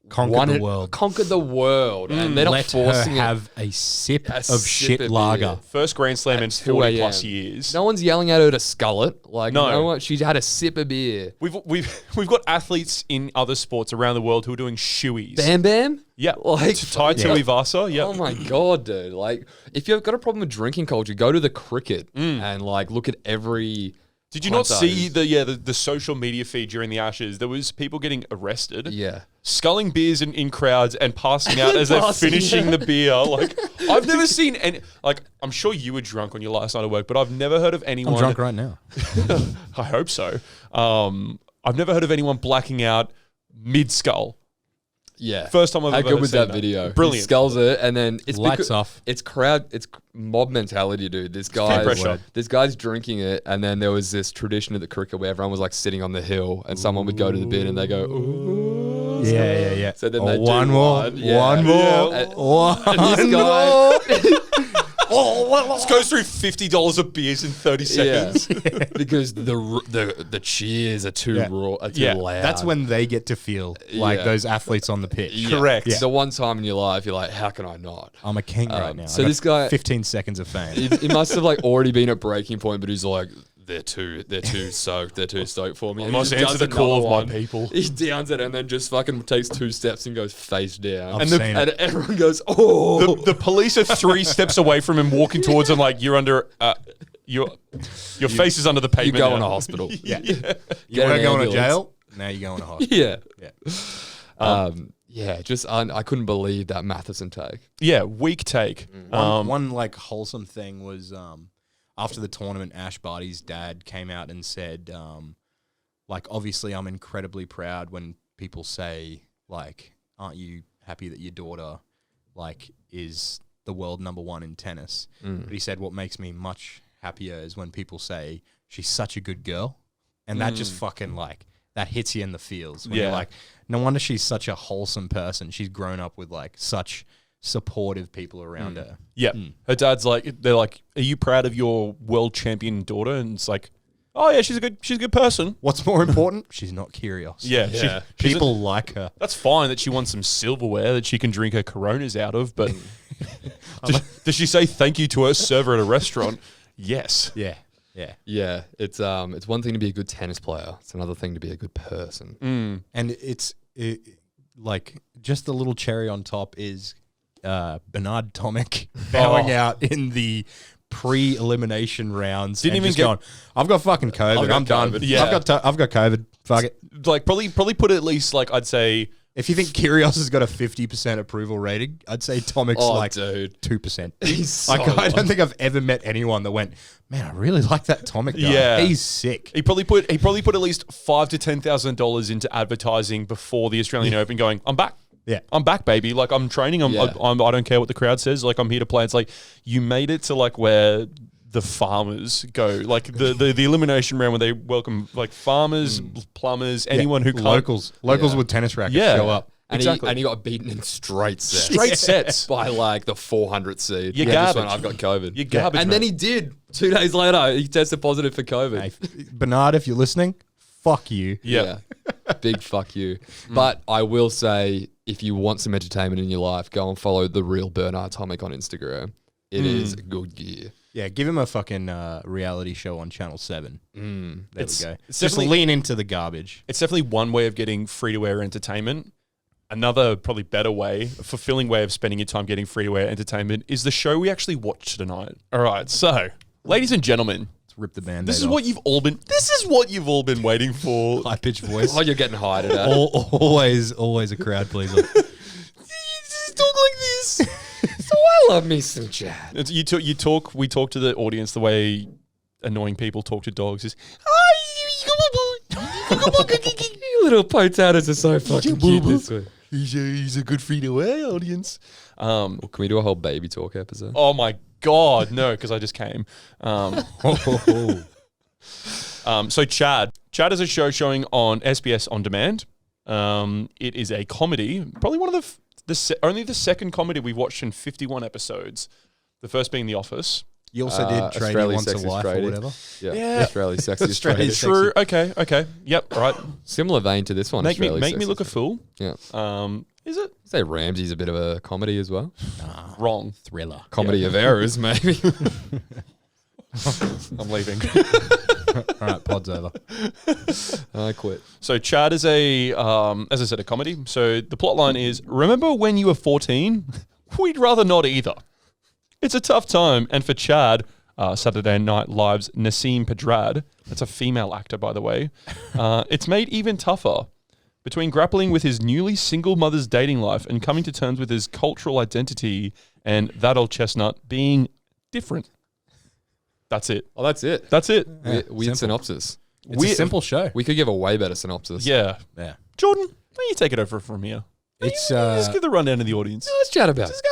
Conquered the world. Conquered the world. And they're not Let her forcing it. have a sip A of sip shit of lager. beer. First Grand Slam in At 2 40 a.m. plus years. No one's yelling at her to scull it. Like No. no one, she's had a sip of beer. We've got athletes in other sports around the world who are doing shoeies. Bam Bam? Yeah. Like Tai Tuivasa. Yeah. Oh my god, dude. Like if you've got a problem with drinking culture, go to the cricket and like look at every Did you not Quantos. see the social media feed during the Ashes? There was people getting arrested. Yeah. Sculling beers in crowds and passing out as they're Passing finishing out. the beer. Like I've never seen any. Like I'm sure you were drunk on your last night of work, but I've never heard of anyone. I'm drunk right now. I hope so. I've never heard of anyone blacking out mid skull. Yeah. First time I've How ever good was seen that that. video? Brilliant. He sculls it and then it's Lights off. It's mob mentality, dude. This pressure. guy's drinking it and then there was this tradition at the cricket where everyone was like sitting on the hill and someone would go to the bin and they go, ooh. Yeah. So then Oh, they do one more. one. Yeah. One more. And- One And this guy, Let's go through $50 of beers in 30 seconds. because the cheers are too raw, are too Yeah, loud. That's when they get to feel like Yeah. those athletes on the pitch. Yeah. Correct. The one time in your life you're like, how can I not? I'm a king right now. So I got this guy- 15 seconds of fame. He must have like already been at breaking point, but he's like, they're too soaked. They're too stoked for me. I And he must just answer does the call another of my one. people. He downs it and then just fucking takes 2 steps and goes face down. I've seen And it. everyone goes, oh. The police are 3 steps away from him, walking towards him like, you're under... your face is under the You pavement go now. in a hospital. Yeah. Get You want an to go to ambulance. jail? Now you go in a hospital. Yeah. Yeah. I couldn't believe that Matheson take. Yeah, weak take. One like wholesome thing was after the tournament, Ash Barty's dad came out and said, like, obviously I'm incredibly proud when people say, like, aren't you happy that your daughter, like, is the world #1 in tennis? But he said, what makes me much happier is when people say she's such a good girl. And that just fucking, like, that hits you in the feels. When Yeah. you're like, no wonder she's such a wholesome person. She's grown up with, like, such supportive people around her. Yeah. Her dad's like, they're like, are you proud of your world champion daughter? And it's like, oh yeah, she's a good person. What's more important? She's not curious. Yeah. Yeah. People like her. That's fine that she wants some silverware that she can drink her Coronas out of, but does she say thank you to her server at a restaurant? Yes. Yeah. Yeah. Yeah, it's one thing to be a good tennis player. It's another thing to be a good person. And it's like just the little cherry on top is Bernard Tomic bowing out in the pre-elimination rounds. Didn't and even just get- going, I've got fucking COVID. I've got I'm done. COVID. Yeah. I've got COVID. Fuck it. Like probably put at least like I'd say If you think Kyrgios has got a 50% approval rating, I'd say Tomic's Oh, like dude. 2%. He's so like, I low. don't think I've ever met anyone that went, man, I really like that Tomic guy. Yeah. He's sick. he probably put at least $5,000 to $10,000 into advertising before the Australian Open, going, I'm back. Yeah. I'm back, baby. Like I'm training. I don't care what the crowd says. Like I'm here to play. It's like you made it to like where the farmers go, like the elimination round where they welcome like farmers, plumbers, anyone who can't. Locals with tennis rackets Yeah. show up. And Exactly. he got beaten in straight sets. Straight sets. By like the 400th seed. You're He just garbage. went, I've got COVID. You're garbage, And then mate. he did. 2 days later, he tested positive for COVID. Hey, Bernard, if you're listening, fuck you. Yeah. Big fuck you. But I will say, if you want some entertainment in your life, go and follow the real Bernard Tomic on Instagram. It is good gear. Yeah, give him a fucking reality show on Channel 7. There we go. It's Just definitely- lean into the garbage. It's definitely one way of getting free-to-air entertainment. Another probably better way, a fulfilling way of spending your time getting free-to-air entertainment is the show we actually watched tonight. All right, so, ladies and gentlemen, Let's rip the band-aid this is off. what you've all been waiting for. High-pitched voice. Oh, you're getting hided at. always a crowd pleaser. Just talk like this. So I love me some Chad. We talk to the audience the way annoying people talk to dogs. Is You little potatoes are so fucking cute this week. he's a good free-to-air audience. Well, can we do a whole baby talk episode? Oh my God, no, because I just came. So Chad is a show showing on SBS On Demand. It is a comedy, probably one of only the second comedy we've watched in 51 episodes. The first being The Office. You also did Tradie Australia's Once a Sexiest Life or Tradie. whatever. Yeah. Australia's sexiest Australia's tradie. True. Okay. Yep. Right. Similar vein to this one. Make me Australia's look a sexiest fool. tradie. Yeah. Is it I'd say Ramsey's a bit of a comedy as well. wrong? Thriller. Comedy of errors, maybe. I'm leaving. All right, pod's over. I quit. So Chad is as I said, a comedy. So the plot line is: remember when you were 14? We'd rather not either. It's a tough time, and for Chad, Saturday Night Live's Naseem Pedrad, that's a female actor, by the way, it's made even tougher. Between grappling with his newly single mother's dating life and coming to terms with his cultural identity and that old chestnut being different. That's it. Oh, that's it. That's it. Weird synopsis. It's a simple show. We could give a way better synopsis. Yeah. Yeah. Jordan, why don't you take it over from here? It's Just give the rundown to the audience. Let's chat about it. Just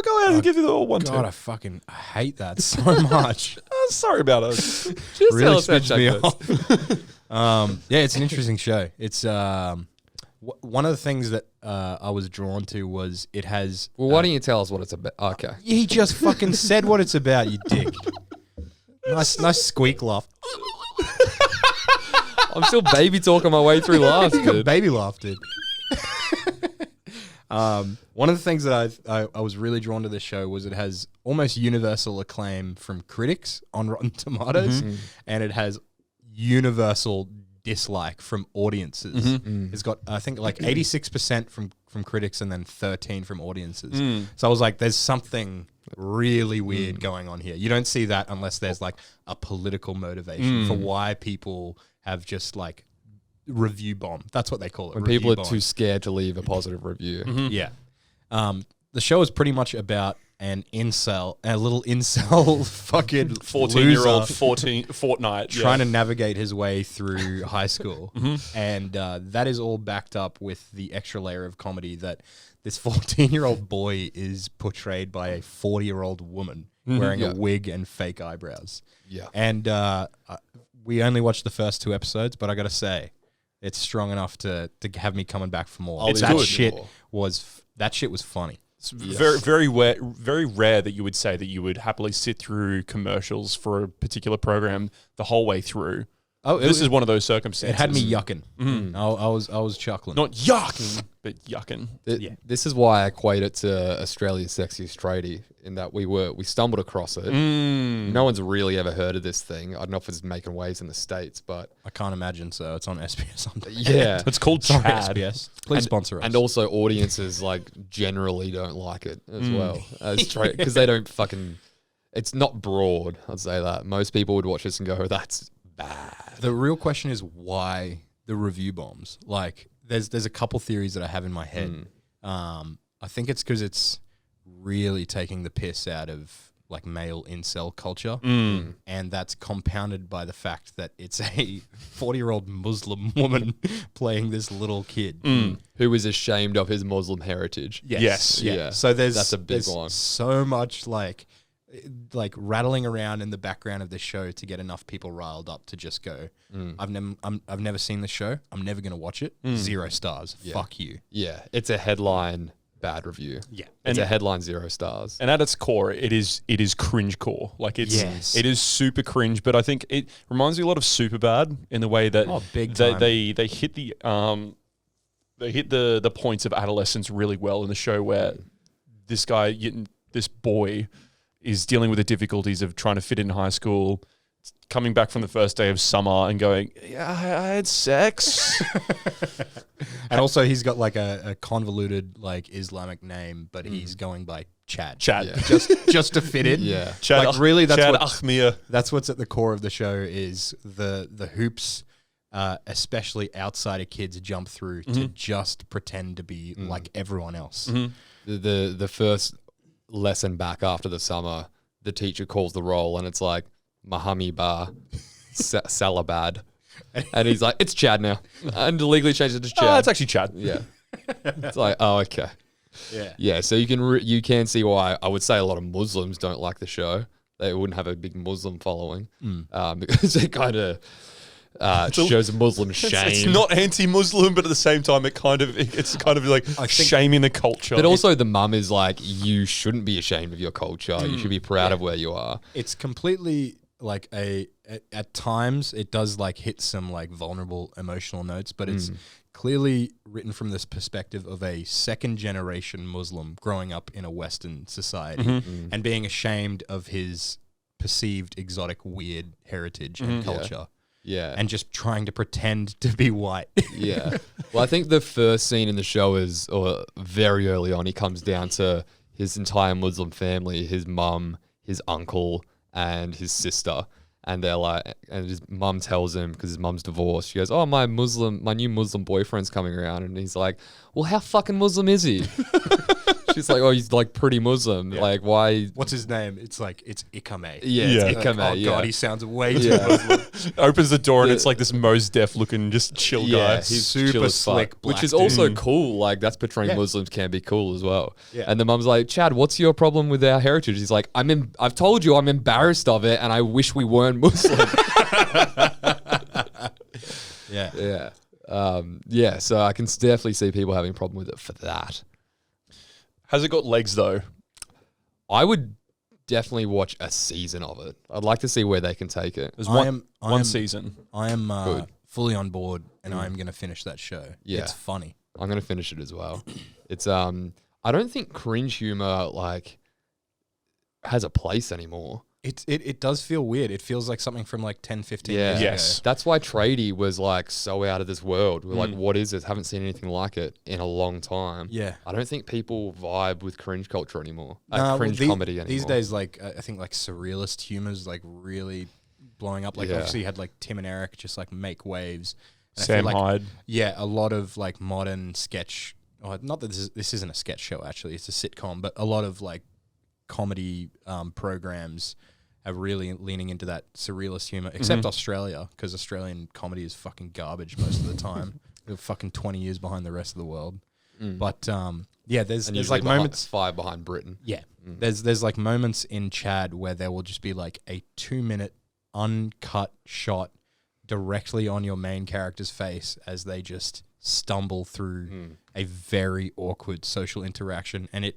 go out and give you the all one God, I fucking hate that so much. Sorry about it. Just Really tell us how spits me Chuck goes. off. Yeah, it's an interesting show. It's one of the things that I was drawn to was it has. Well, why don't you tell us what it's about? Okay. He just fucking said what it's about, you dick. Nice squeak laugh. I'm still baby talking my way through laughs, dude. Baby laugh, dude. One of the things that I was really drawn to this show was it has almost universal acclaim from critics on Rotten Tomatoes, and it has universal dislike from audiences. It's got, I think, like 86% from critics and then 13 from audiences. So I was like, there's something really weird going on here. You don't see that unless there's like a political motivation for why people have just like review bomb. That's what they call it. When people are too scared to leave a positive review. Yeah. The show is pretty much about a little incel fucking 14-year-old Fortnite trying to navigate his way through high school. And that is all backed up with the extra layer of comedy that this 14-year-old boy is portrayed by a 40-year-old woman wearing a wig and fake eyebrows. Yeah. And we only watched the first 2 episodes, but I got to say, it's strong enough to have me coming back for more. That shit was funny. It's very rare that you would say that you would happily sit through commercials for a particular program the whole way through. Oh, this is one of those circumstances. It had me yucking. I was chuckling. Not yucking, but yucking. This is why I equate it to Australia's Sexiest Tradie, in that we stumbled across it. No one's really ever heard of this thing. I don't know if it's making waves in the States, but I can't imagine so. It's on SBS On Demand. Yeah. It's called Chad. SBS. Please sponsor us. And also audiences like generally don't like it as well. Because they don't fucking... It's not broad, I'd say that. Most people would watch this and go, that's bad. The real question is why the review bombs. Like, there's a couple theories that I have in my head. I think it's because it's really taking the piss out of like male incel culture, and that's compounded by the fact that it's a 40-year-old Muslim woman playing this little kid who is ashamed of his Muslim heritage. Yes. Yeah. So that's a big one. So much like rattling around in the background of the show to get enough people riled up to just go, I've never seen the show. I'm never going to watch it. 0 stars. Yeah. Fuck you. Yeah. It's a headline bad review. Yeah. It's a headline 0 stars. And at its core, it is cringe core. Like it is super cringe, but I think it reminds me a lot of Superbad in the way that big time. they hit the points of adolescence really well in the show, where this boy is dealing with the difficulties of trying to fit in high school, coming back from the first day of summer and going, yeah, I had sex. And also he's got like a convoluted like Islamic name, but he's going by Chad. Chad. Yeah. Just to fit in. Yeah. Chad, like really Chad Ahmir. That's what's at the core of the show is the hoops, especially outsider kids jump through to just pretend to be like everyone else. The first lesson back after the summer, the teacher calls the roll and it's like Mahami Bar Salabad. And he's like, it's Chad now. And legally changed it to Chad. Oh, it's actually Chad. Yeah. It's like, oh, okay. Yeah. Yeah, so you can see why I would say a lot of Muslims don't like the show. They wouldn't have a big Muslim following because it kind of shows Muslim shame. It's not anti-Muslim, but at the same time, it's kind of like shaming the culture. But also the mum is like, you shouldn't be ashamed of your culture. You should be proud of where you are. It's completely like at times it does like hit some like vulnerable emotional notes, but it's clearly written from this perspective of a second generation Muslim growing up in a Western society and being ashamed of his perceived exotic, weird heritage and culture. Yeah. And just trying to pretend to be white. Yeah. Well, I think the first scene in the show is, or very early on, he comes down to his entire Muslim family, his mum, his uncle, and his sister. And they're like, and his mum tells him, because his mum's divorced, she goes, oh, my new Muslim boyfriend's coming around. And he's like, well, how fucking Muslim is he? She's like, oh, he's like pretty Muslim. Yeah. Like, why? What's his name? It's like, it's Ikame. Yeah, it's Ikame. Oh, God, he sounds way too Muslim. Opens the door and it's like this Mos Def looking just chill guy. He's super slick, which is also cool. Like, that's portraying Muslims can be cool as well. Yeah. And the mum's like, Chad, what's your problem with our heritage? He's like, I've told you I'm embarrassed of it and I wish we weren't Muslim. Yeah. Yeah. So I can definitely see people having a problem with it for that. Has it got legs though? I would definitely watch a season of it. I'd like to see where they can take it. There's one season. I am fully on board and I am going to finish that show. Yeah. It's funny. I'm going to finish it as well. It's I don't think cringe humor like has a place anymore. It does feel weird. It feels like something from like 10, 15 Yeah. years Yes. ago. That's why Tradie was like so out of this world. We're like, what is this? Haven't seen anything like it in a long time. Yeah. I don't think people vibe with cringe culture anymore. Nah, Cringe well, comedy anymore. These days, like I think like surrealist humor's like really blowing up. Like Yeah. obviously you had like Tim and Eric just like make waves. And I Sam feel like, Hyde. Yeah, a lot of like modern sketch. Not that this isn't a sketch show actually. It's a sitcom, but a lot of like comedy programs are really leaning into that surrealist humor. Except Australia, because Australian comedy is fucking garbage most of the time. We're fucking 20 years behind the rest of the world. But yeah, there's like moments 5 behind Britain. Yeah. There's like moments in Chad where there will just be like a 2-minute uncut shot directly on your main character's face as they just stumble through a very awkward social interaction. And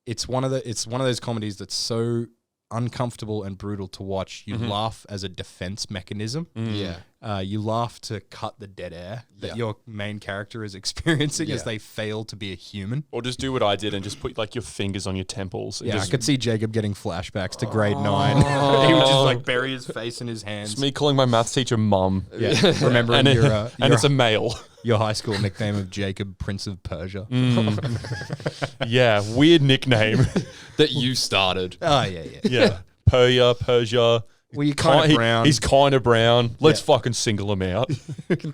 it's one of those comedies that's so uncomfortable and brutal to watch. You laugh as a defense mechanism. Yeah. You laugh to cut the dead air that Yeah. your main character is experiencing as Yeah. they fail to be a human. Or just do what I did and just put like your fingers on your temples. And Yeah, I just, could see Jacob getting flashbacks to grade 9. He would just like bury his face in his hands. it's me calling my maths teacher mum. Yeah, remembering And, your and it's a male. your high school nickname of Jacob, Prince of Persia. Yeah, weird nickname. That you started. Oh yeah, yeah. Yeah. Persia. Well, you're kind of brown. He's kind of brown. Let's Yeah. fucking single him out.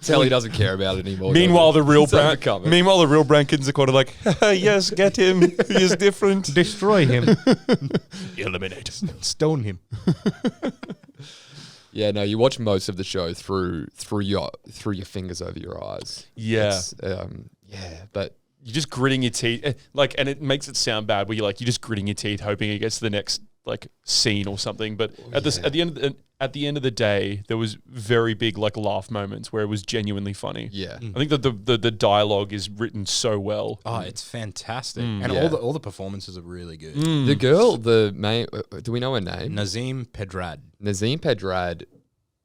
Tell he doesn't care about it anymore. Meanwhile, the real It's brown. overcome it. Meanwhile, the real brown kids are kind of like, yes, get him. He is different. Destroy him. Eliminate. Stone him. Yeah, no, you watch most of the show through your fingers over your eyes. Yeah. It's, yeah, but You're just gritting your teeth, like, and it makes it sound bad. Where you're just gritting your teeth, hoping it gets to the next like scene or something. But at the end of the day, there was very big like laugh moments where it was genuinely funny. yeah. I think that the dialogue is written so well. Oh, it's fantastic, and Yeah. all the performances are really good. The girl, the main, do we know her name? Nazim Pedrad, Nazim Pedrad.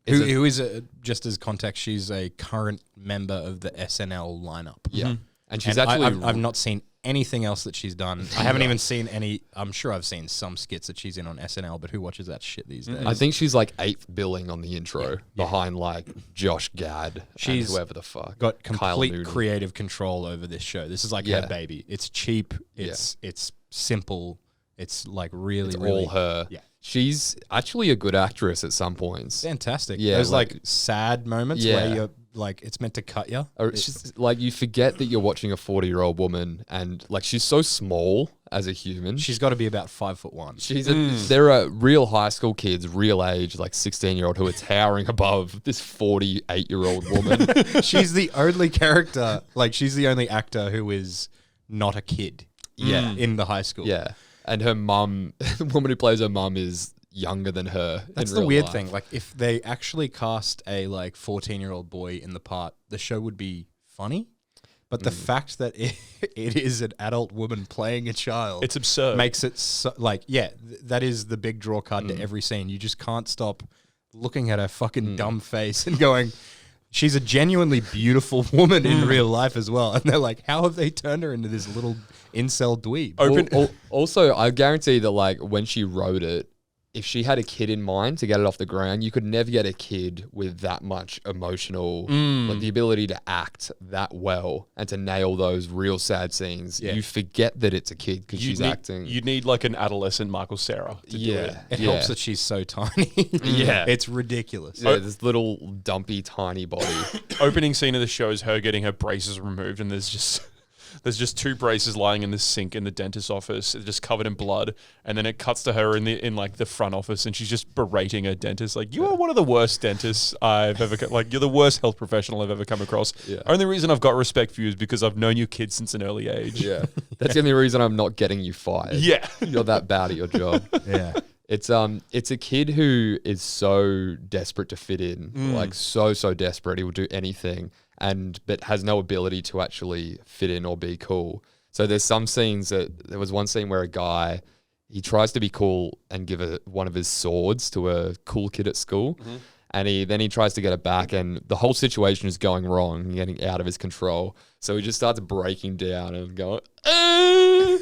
who is just as context, she's a current member of the SNL lineup. Yeah. And she's And actually I've not seen anything else that she's done. I haven't even seen any. I'm sure I've seen some skits that she's in on SNL, but who watches that shit these days? I think she's like 8th billing on the intro behind like Josh Gad She's and whoever the fuck. got Kyle complete Mooney. creative control over this show. This is like Yeah. her baby. It's cheap. It's simple. It's like really, really all her. Yeah. She's actually a good actress at some points. fantastic. Yeah, There's like- like sad moments Yeah. where you're like, it's meant to cut you. Or it's just like you forget that you're watching a 40-year-old woman and like she's so small as a human. She's got to be about 5'1". There are real high school kids, real age, like 16-year-old who are towering above this 48-year-old woman. She's the only character, like she's the only actor who is not a kid. Yeah. in the high school. Yeah. And her mum, the woman who plays her mum is younger than her. That's in the real weird life. thing. Like, if they actually cast a like 14-year-old boy in the part, the show would be funny. But the fact that it is an adult woman playing a child, It's absurd. makes it so, like, yeah, that is the big draw card to every scene. You just can't stop looking at her fucking dumb face and going, she's a genuinely beautiful woman in real life as well. And they're like, how have they turned her into this little incel dweeb? Also, I guarantee that like when she wrote it, if she had a kid in mind to get it off the ground, you could never get a kid with that much emotional, like the ability to act that well and to nail those real sad scenes. Yeah. You forget that it's a kid because she's acting. You need like an adolescent Michael Cera to do it. It helps that she's so tiny. Yeah. It's ridiculous. Yeah, this little dumpy, tiny body. Opening scene of the show is her getting her braces removed, and there's just 2 braces lying in the sink in the dentist's office, just covered in blood. And then it cuts to her in like the front office, and she's just berating her dentist, like, "You are one of the worst dentists I've ever like. You're the worst health professional I've ever come across. Yeah. Only reason I've got respect for you is because I've known your kid since an early age. Yeah, that's the only reason I'm not getting you fired. Yeah. You're that bad at your job. Yeah. It's a kid who is so desperate to fit in, like so desperate. He will do anything, but has no ability to actually fit in or be cool. So there's some scenes there was one scene where a guy, he tries to be cool and give one of his swords to a cool kid at school, And then he tries to get it back, and the whole situation is going wrong and getting out of his control. So he just starts breaking down and going, "Ah!"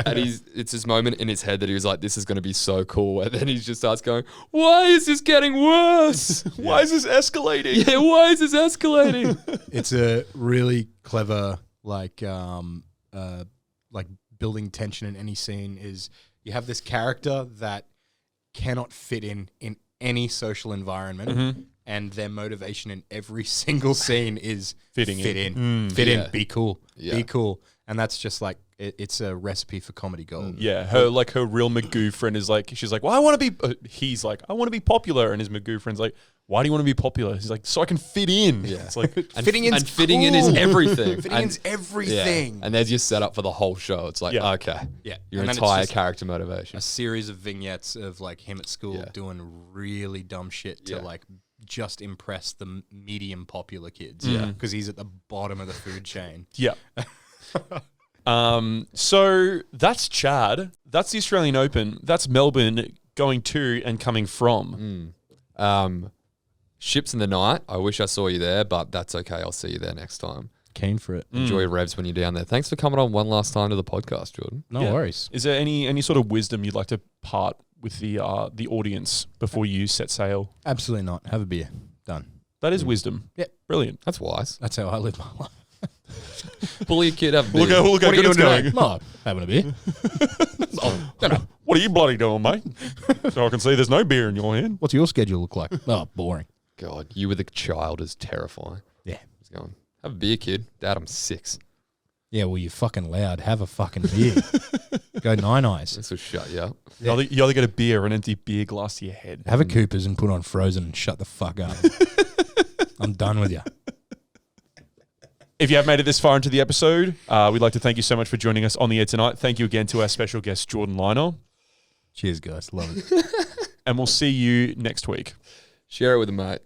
And it's this moment in his head that he was like, this is going to be so cool. And then he just starts going, why is this getting worse? Why is this escalating? Yeah, why is this escalating? It's a really clever, like building tension in any scene is you have this character that cannot fit in any social environment, and their motivation in every single scene is fit in, be cool, be cool, and that's just like it's a recipe for comedy gold. Yeah, her real Magoo friend is like, she's like, well, I want to be. He's like, I want to be popular, and his Magoo friend's like, why do you want to be popular? He's like, so I can fit in. Yeah, it's like fitting in is everything. Fitting in's everything. Yeah. And there's your setup for the whole show. It's like, okay, your and entire character motivation. A series of vignettes of like him at school doing really dumb shit to like just impress the medium popular kids. Yeah, because he's at the bottom of the food chain. Yeah. So that's Chad. That's the Australian Open. That's Melbourne going to and coming from. Ships in the night. I wish I saw you there, but that's okay. I'll see you there next time. Keen for it. Enjoy your revs when you're down there. Thanks for coming on one last time to the podcast, Jordan. No worries. Is there any sort of wisdom you'd like to part with the audience before you set sail? Absolutely not. Have a beer. Done. That is wisdom. Yep. Brilliant. That's wise. That's how I live my life. Bully a kid, have a beer. Look how good it's going. No, having a beer. What are you bloody doing, mate? So I can see there's no beer in your hand. What's your schedule look like? Oh, boring. God, you with a child is terrifying. Yeah. He's going, have a beer, kid. Dad, I'm 6. Yeah, well, you're fucking loud. Have a fucking beer. Go 9 eyes. This will shut you up. Yeah. You either get a beer or an empty beer glass to your head. Have a Coopers and put on Frozen and shut the fuck up. I'm done with you. If you have made it this far into the episode, we'd like to thank you so much for joining us on the air tonight. Thank you again to our special guest, Jordan Lionel. Cheers, guys. Love it. And we'll see you next week. Share it with a mate.